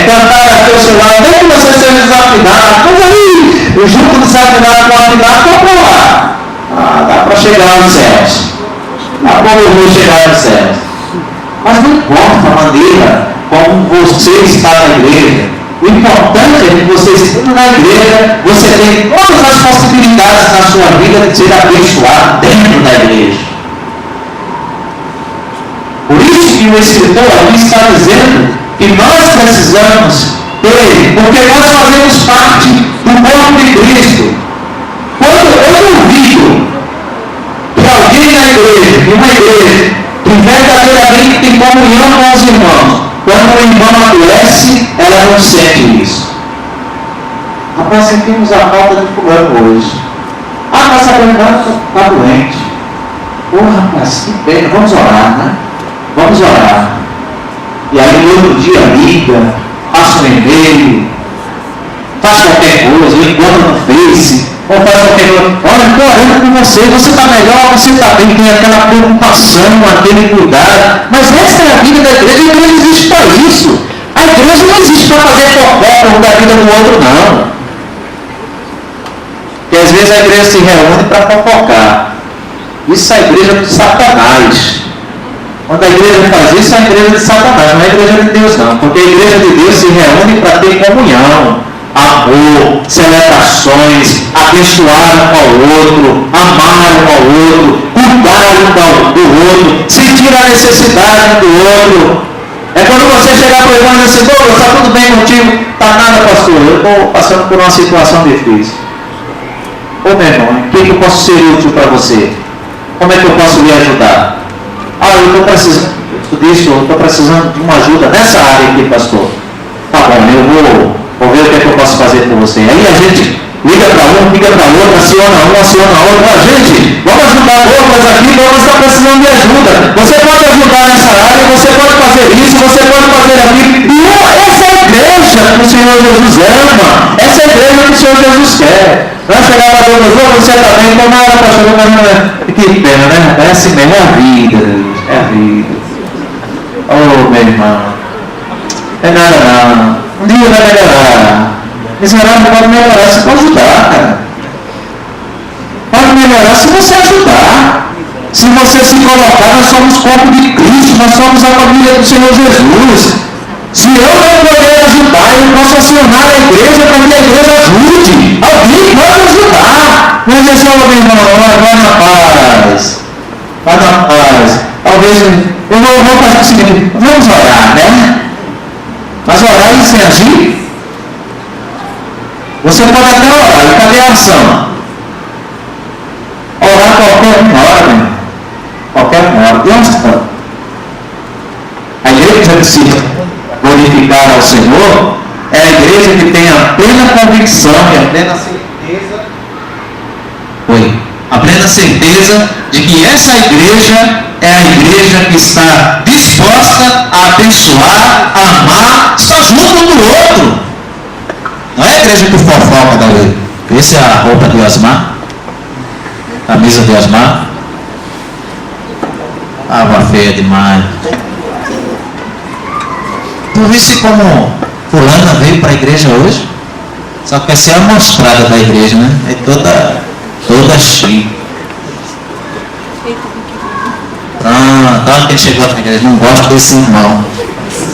Speaker 3: cantar aqui ao seu lado, nem que você seja desafinado, mas aí, junto desafinado com afinado, vamos lá. Dá para chegar aos céus. Dá para eu vou chegar aos céus. Mas não importa a maneira como você está na igreja. O importante é que você estando na igreja, você tem todas as possibilidades na sua vida de ser abençoado dentro da igreja. Por isso que o escritor aqui está dizendo que nós precisamos ter, porque nós fazemos parte do corpo de Cristo. Quando eu duvido que alguém na igreja, numa igreja, que verdadeiramente tem comunhão com os irmãos, quando o irmão adoece, ela não sente isso. Rapaz, sentimos a falta de fulano hoje. Mas a Fernanda está doente. Rapaz, que pena, vamos orar, né? Vamos orar. E aí no outro dia liga, passa um e-mail, faz qualquer coisa, encontra no Face, ou faz qualquer coisa. Olha, estou orando com você está melhor, você está bem, tem aquela preocupação, aquele cuidado. Mas essa é a vida da igreja. A igreja existe para isso. A igreja não existe para fazer fofoca um da vida do outro, não. Porque às vezes a igreja se reúne para fofocar. Isso é a igreja de Satanás. Quando a igreja faz isso, é a igreja de Satanás, não é a igreja de Deus, não. Porque a igreja de Deus se reúne para ter comunhão, amor, celebrações, abençoar um ao outro, amar um ao outro, cuidar um do outro, sentir a necessidade do outro. É quando você chegar para o irmão e dizer assim: Douglas, está tudo bem contigo? Está nada, pastor, eu estou passando por uma situação difícil. Ô meu irmão, o que eu posso ser útil para você? Como é que eu posso lhe ajudar? Eu estou precisando disso, eu estou precisando de uma ajuda nessa área aqui, pastor. Tá bom, eu vou ver o que é que eu posso fazer por você. Aí a gente liga para um, liga para outro, aciona outro. Gente, vamos ajudar outras aqui, vamos estar precisando de ajuda. Você pode ajudar nessa área, você pode fazer isso, você pode fazer aquilo. E essa é a igreja que o Senhor Jesus ama. Essa é a igreja que o Senhor Jesus quer. Vai chegar para Deus, você está bem, então nada para chorar, que pena, né? É assim mesmo, é a vida, Deus, é a vida. Meu irmão, é nada não. Um dia vai melhorar. Miserável pode melhorar, você pode ajudar, cara. Pode melhorar se você ajudar. Se você se colocar, nós somos corpo de Cristo, nós somos a família do Senhor Jesus. Se eu não puder ajudar, eu posso acionar a igreja para que a igreja ajude. Alguém pode ajudar. Mas é só, meu irmão, vai na paz. Vai na paz. Talvez eu vou fazer o seguinte, vamos orar, né? Mas orar e sem agir? Você pode até orar, e cadê a ação? Orar qualquer hora, meu irmão. Qualquer hora. E onde está? A igreja que se glorificar ao Senhor é a igreja que tem a plena convicção e a plena certeza. A plena certeza de que essa igreja é a igreja que está disposta a abençoar, a amar, está junto um do outro. Não é a igreja que fofoca da lei. Essa é a roupa de Osmar, camisa de Osmar. Água feia demais. Tu viste como fulana veio para a igreja hoje? Só quer ser a mostrada da igreja, né? É toda chique. Tanto que ele chegou na igreja, não gosto desse irmão.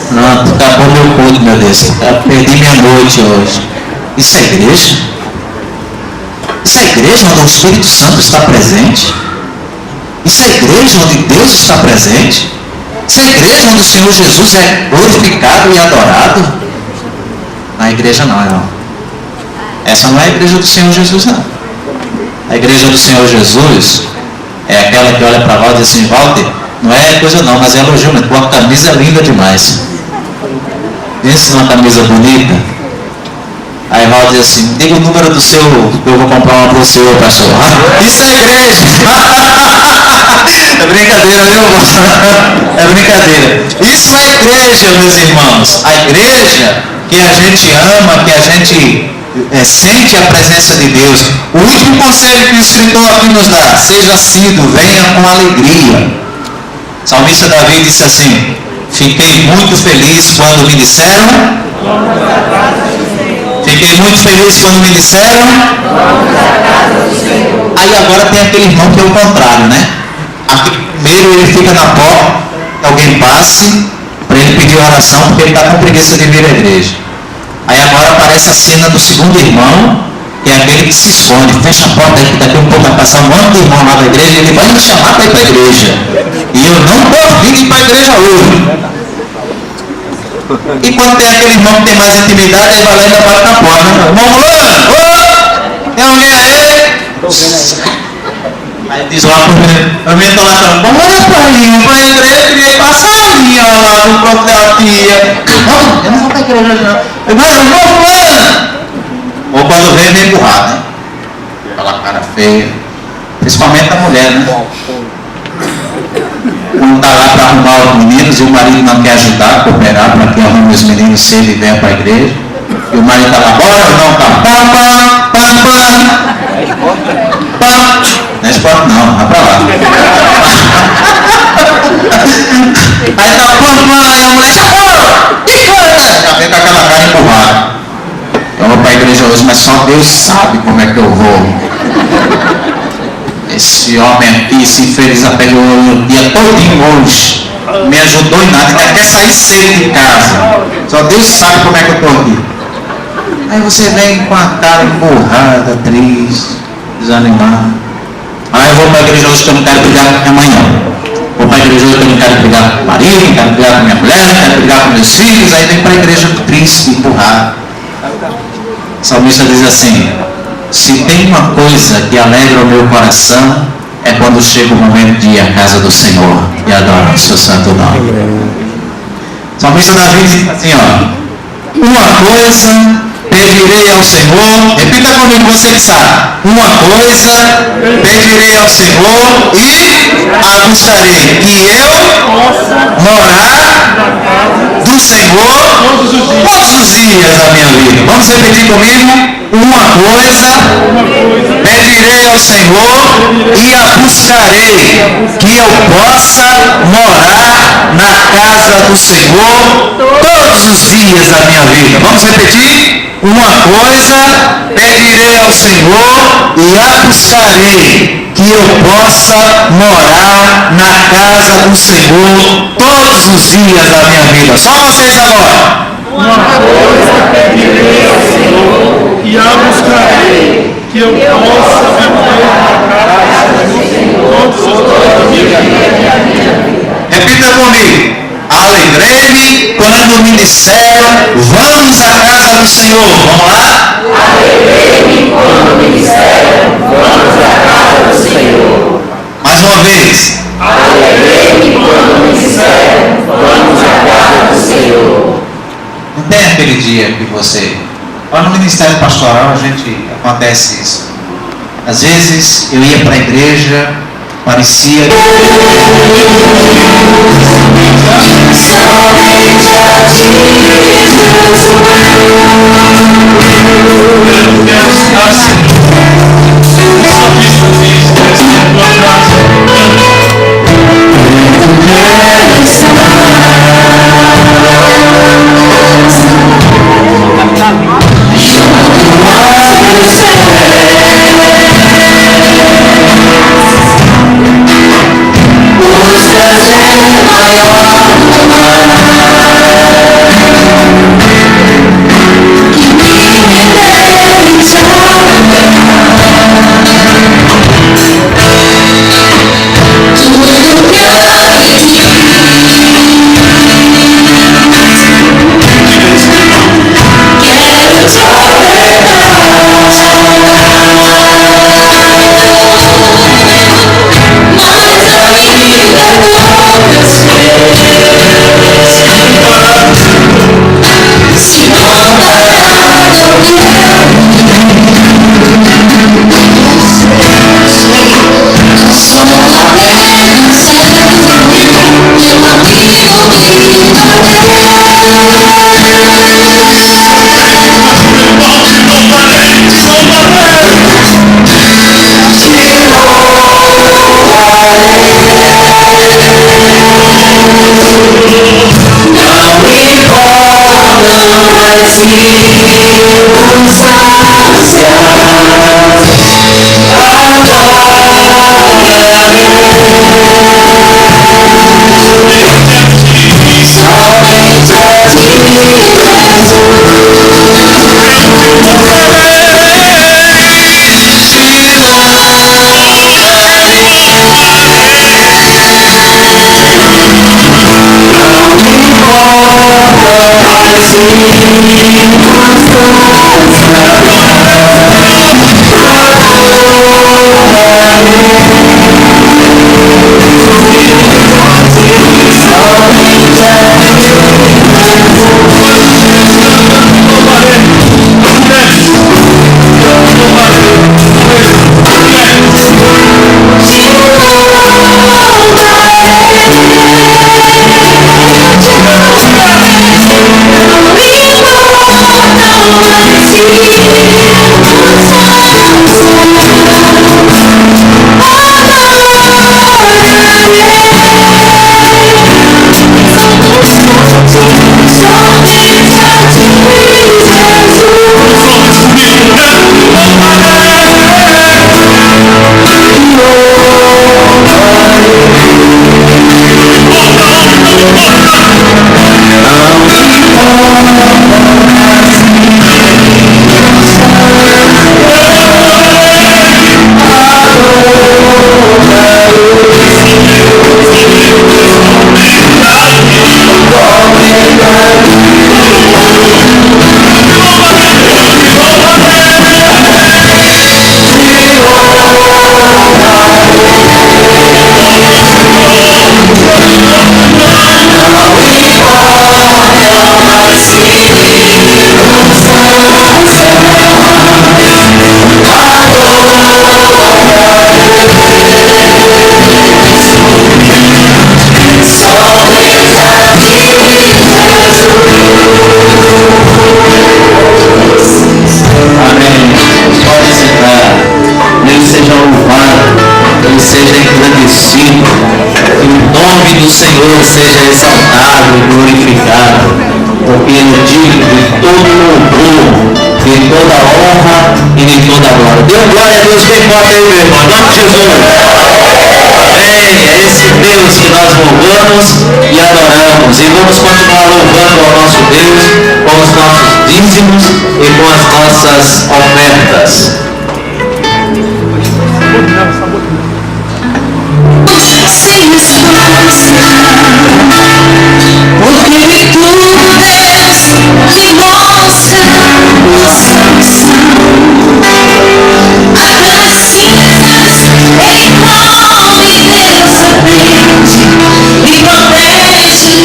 Speaker 3: Pronto, acabou meu culto, meu Deus. Perdi minha noite hoje. Isso é igreja? Isso é igreja onde o Espírito Santo está presente? Isso é igreja onde Deus está presente? Isso é igreja onde o Senhor Jesus é glorificado e adorado? Na igreja não, irmão. Essa não é a igreja do Senhor Jesus, não. A igreja do Senhor Jesus é aquela que olha para Walter e diz assim, Walter, não é coisa não, mas é elogio, mas tua camisa é linda demais. Pense numa camisa bonita. Aí Walter diz assim, diga o número do seu, que eu vou comprar uma para o senhor, pastor. Isso é igreja. É brincadeira, viu? É brincadeira. Isso é igreja, meus irmãos. A igreja que a gente ama, que a gente sente a presença de Deus. O último conselho que o escritor aqui nos dá, seja sido, venha com alegria. O salmista Davi disse assim, fiquei muito feliz quando me disseram, fiquei muito feliz quando me disseram. Aí agora tem aquele irmão que é o contrário, né? Aqui primeiro ele fica na porta, que alguém passe para ele pedir oração, porque ele está com preguiça de vir à igreja. Aí agora aparece a cena do segundo irmão, que é aquele que se esconde, fecha a porta aí, que daqui a um pouco vai passar um monte de irmão lá da igreja, ele vai me chamar para ir para a igreja. E eu não estou afim de ir para a igreja hoje. E quando tem aquele irmão que tem mais intimidade, ele vai lá e ainda bate na porta, né? Irmão fulano, tem alguém aí? Aí diz lá pro menino, o menino está lá falando, bora pai, para a igreja, eu queria passar a linha lá no próprio da tia. Não, eu não vou para a igreja não. Irmão fulano. Ou quando vem empurrar, né? Aquela cara feia. Principalmente a mulher, né? Quando está lá para arrumar os meninos e o marido não quer ajudar, cooperar para que arrume os meninos se ele vier para a igreja. E o marido está lá, bora não, tá? Não é esporte não, vai para lá. Aí tá aí a mulher já vem com aquela cara empurrada. Eu vou para a igreja hoje, mas só Deus sabe como é que eu vou. Esse homem aqui, esse infeliz, pegou o dia todinho hoje. Me ajudou em nada, ainda quer sair cedo de casa. Só Deus sabe como é que eu estou aqui. Aí você vem com a cara empurrada, triste, desanimado. Aí eu vou para a igreja hoje que eu não quero brigar com minha mãe não. Vou para a igreja hoje que eu não quero brigar com o marido, não quero brigar com minha mulher, não quero brigar com meus filhos. Aí vem para a igreja triste, empurrado. O salmista diz assim, se tem uma coisa que alegra o meu coração, é quando chega o momento de ir à casa do Senhor e adorar o seu santo nome. O salmista Davi diz assim, ó, uma coisa pedirei ao Senhor, repita comigo, você que sabe, uma coisa pedirei ao Senhor e a buscarei, que eu morar do do Senhor todos os dias da minha vida. Vamos repetir comigo? Uma coisa pedirei ao Senhor e a buscarei, que eu possa morar na casa do Senhor todos os dias da minha vida. Vamos repetir? Uma coisa pedirei ao Senhor e a buscarei, que eu possa morar na casa do Senhor todos os dias da minha vida. Só vocês agora.
Speaker 2: Uma coisa pedirei ao Senhor e a buscarei, que eu possa viver na casa do Senhor todos os dias da minha vida.
Speaker 3: Repita comigo. Alegrei-me quando me disseram, vamos à casa do Senhor. Vamos lá?
Speaker 4: Alegrei-me quando me disseram, vamos à casa do Senhor.
Speaker 3: Mais uma vez.
Speaker 4: Alegrei-me quando me disseram, vamos à casa do Senhor.
Speaker 3: Não tem aquele dia que você... Lá no ministério pastoral acontece isso. Às vezes eu ia para a igreja, parecia... do Senhor seja exaltado e glorificado, porque Ele é digno de todo louvor, de toda honra e de toda glória. Dê glória a Deus bem forte aí, meu irmão, em nome de Jesus. Amém. É esse Deus que nós louvamos e adoramos, e vamos continuar louvando ao nosso Deus com os nossos dízimos e com as nossas ofertas.
Speaker 4: Sem resposta, porque tu, Deus, me mostra a solução. Agradecidas em nome Deus aprende, me protege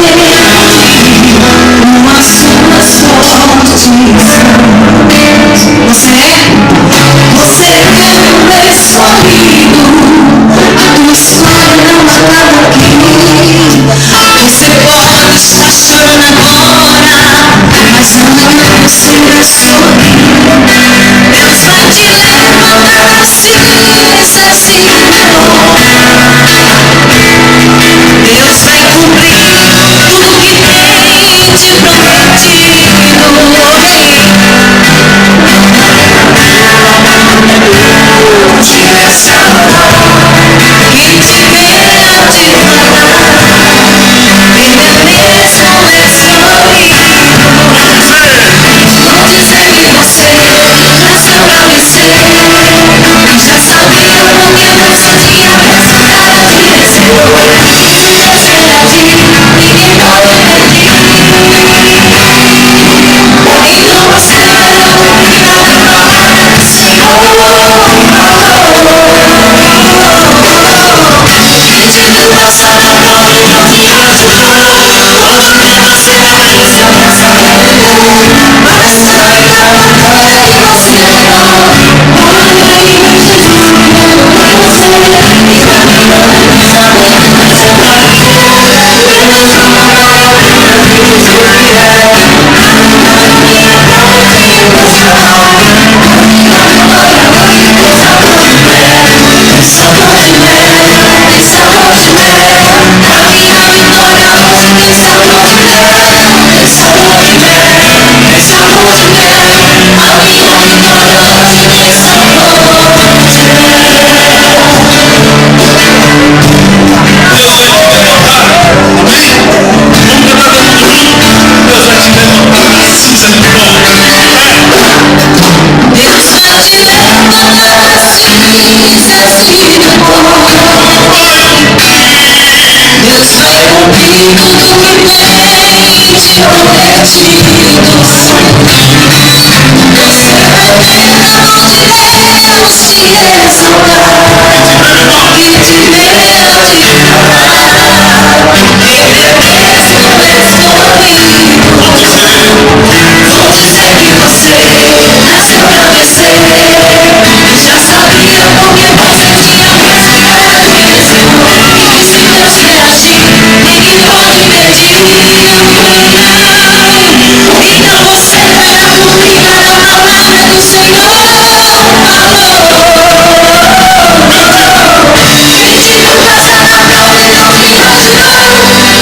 Speaker 4: e defende com as suas fortes mãos. Você é o meu escolhido. A tua história não acaba aqui. Você pode estar chorando agora, mas amanhã será sorrir. Deus vai te levantar se assim for. Deus vai cumprir tudo que tem te prometido. Direção que te veio devagar, Ele é mesmo escolhido. Vou dizer que você já se estabelecer, já sabia porque você tinha pensado a direção. Você é aqui, ninguém pode medir. Então você vai cumprir a promessa, Senhor. Deus vai cumprir tudo que tem te prometido. Você vai ver a mão de Deus te exaltar e te levantar. Ele é mesmo escolhido. Vou dizer que você nasceu pra vencer. Já sabia porque você tinha pensado a direção. E se Deus quer agir, ninguém pode impedir. Então você vai cumprir a palavra do Senhor. Pediu casamento e não me ajudou.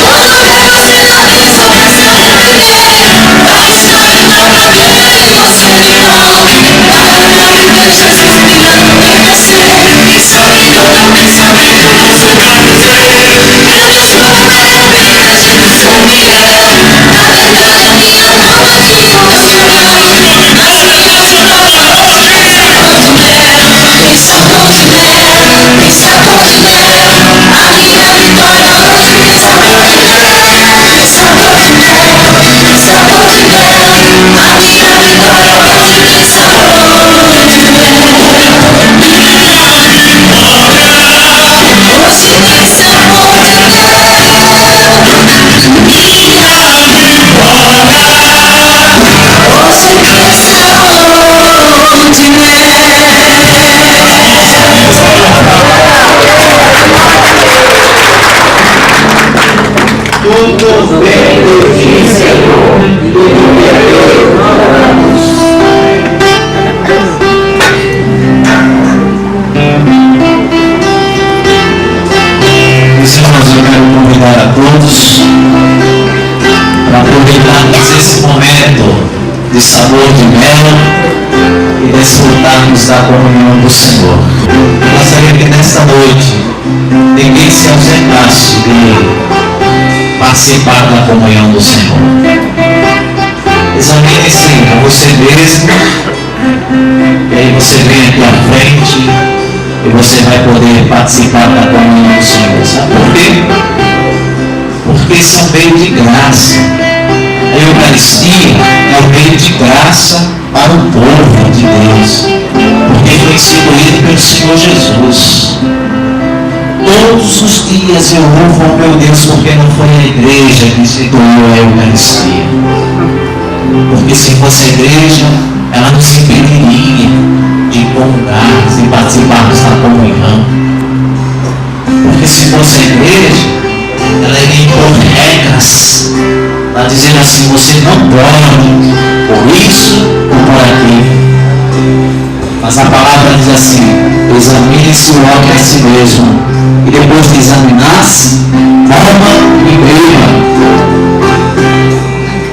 Speaker 4: Quando vê você na mesa, pensando em viver, vai estar na cadeia e você não. Jesus mirando em você, sorrindo no pensamento que você vai dizer. Grande glória, brilhante de ser mulher. Na verdade a minha alma diz o meu Senhor. Nas minhas palavras tem sabor de mel, tem sabor de mel, tem sabor de mel. A minha vitória hoje tem sabor de mel, tem sabor de mel, tem sabor de mel. A minha vitória hoje tem sabor de mel. Hoje tem sabor de
Speaker 3: Tudo bem de ti, Senhor, tudo que é teu, adoramos. Queridos irmãos, eu quero convidar a todos para aproveitarmos esse momento de sabor de mel e desfrutarmos da comunhão do Senhor. Eu gostaria que nesta noite ninguém se ausentasse de participar da comunhão do Senhor. Examine-se a você mesmo, e aí você vem aqui à frente e você vai poder participar da comunhão do Senhor. Sabe por quê? Porque isso é um meio de graça. A Eucaristia é um meio de graça para o povo de Deus, porque foi instituído pelo Senhor Jesus. Todos os dias eu louvo ao meu Deus, porque não foi a igreja que instituiu a Eucaristia. Porque se fosse a igreja, ela nos impediria de comungarmos, de participarmos da comunhão. Porque se fosse a igreja, ela iria impor regras, ela dizendo assim: você não pode por isso ou por aquilo. Mas a palavra diz assim: examine-se o homem a si mesmo, e depois de examinar-se, coma e beba.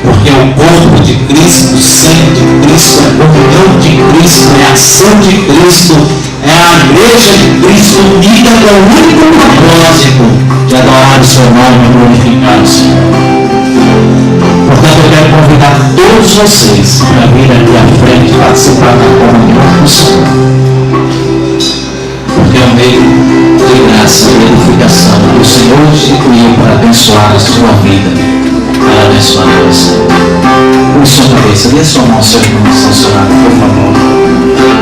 Speaker 3: Porque o corpo de Cristo, o sangue de Cristo, a comunhão de Cristo, é a ação de Cristo, é a igreja de Cristo unida com o único propósito de adorar o seu nome e glorificar o Senhor. Portanto, eu quero convidar todos vocês para vir aqui à frente e participar da comunhão do Senhor. Porque é um meio de graça e edificação que o Senhor instituiu para abençoar a sua vida, para abençoar você. Com sua cabeça, dê sua mão ao seu irmão estacionado, por favor.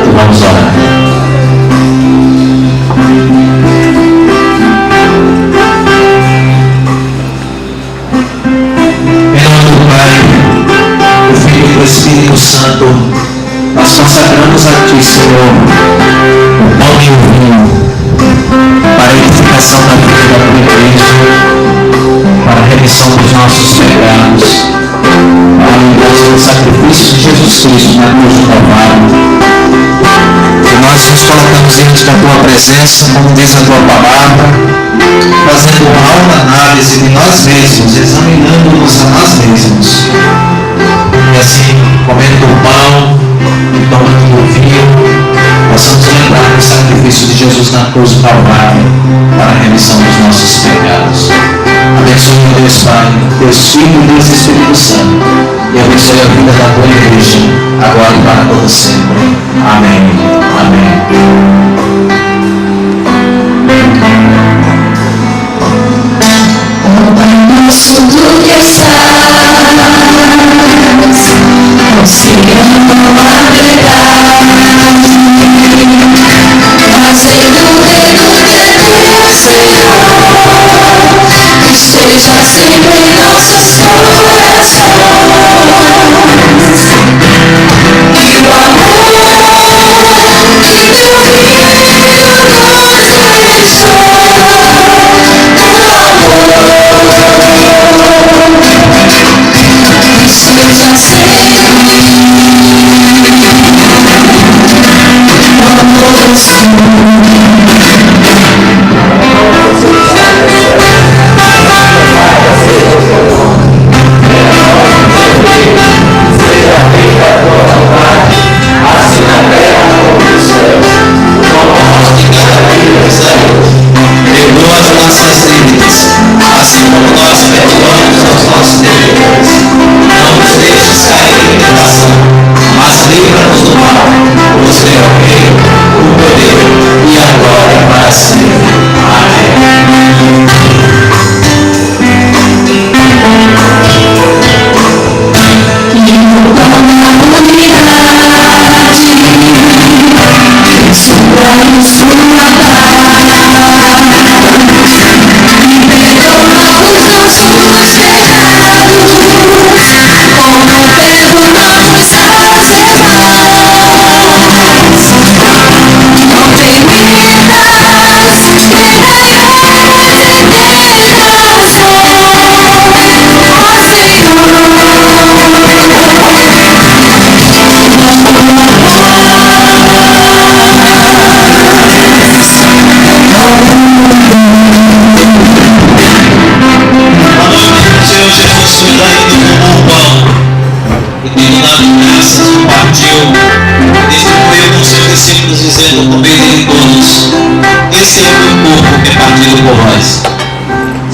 Speaker 3: E vamos orar. Em nome do Pai, do Filho e do Espírito Santo, nós consagramos a Ti, Senhor, o pão e o vinho, para a edificação da vida da tua igreja, para a remissão dos nossos pecados, para a lembrança do sacrifício de Jesus Cristo na cruz do Calvário. E nós nos colocamos diante da tua presença, como diz a tua palavra, fazendo uma autoanálise de nós mesmos, examinando-nos a nós mesmos. E assim, comendo o pão e tomando o vinho, possamos lembrar do sacrifício de Jesus na cruz do Calvário para a remissão dos nossos pecados. Abençoe, meu Deus Pai, Deus Filho e Deus Espírito Santo, e abençoe a vida da tua igreja, agora e para todo sempre. Amém. Amém.
Speaker 4: Pai nosso tu que estás no céu, a verdade, fazendo o reino de Deus, Senhor, esteja sempre em nossos corações, e o amor que teu Filho nos deixou, esteja sempre
Speaker 3: perdoa as nossas dívidas, assim como nós perdoamos aos nossos devedores. Não nos deixes cair em tentação, mas livra-nos do mal. Pois é o reino, o poder e a glória para sempre. Amém.
Speaker 4: como o tempo não nos faz levar.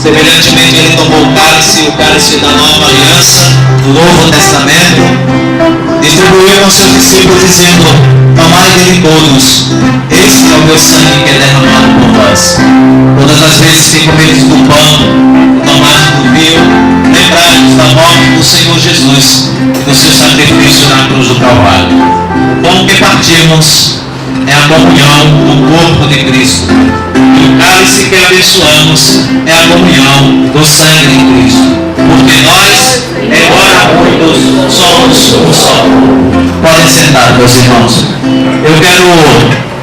Speaker 3: Semelhantemente, ele tomou o cálice da nova aliança, do Novo Testamento, distribuiu aos seus discípulos, dizendo: tomai dele todos, esse é o meu sangue que é derramado por vós. Todas as vezes que comeres do pão, tomares do vinho, lembrai-vos da morte do Senhor Jesus e do seu sacrifício na cruz do Calvário. O pão que partimos é a comunhão do corpo de Cristo. E o cálice que abençoamos é a comunhão do sangue de Cristo. Porque nós, embora muitos, somos um só. Podem sentar, meus irmãos. Eu quero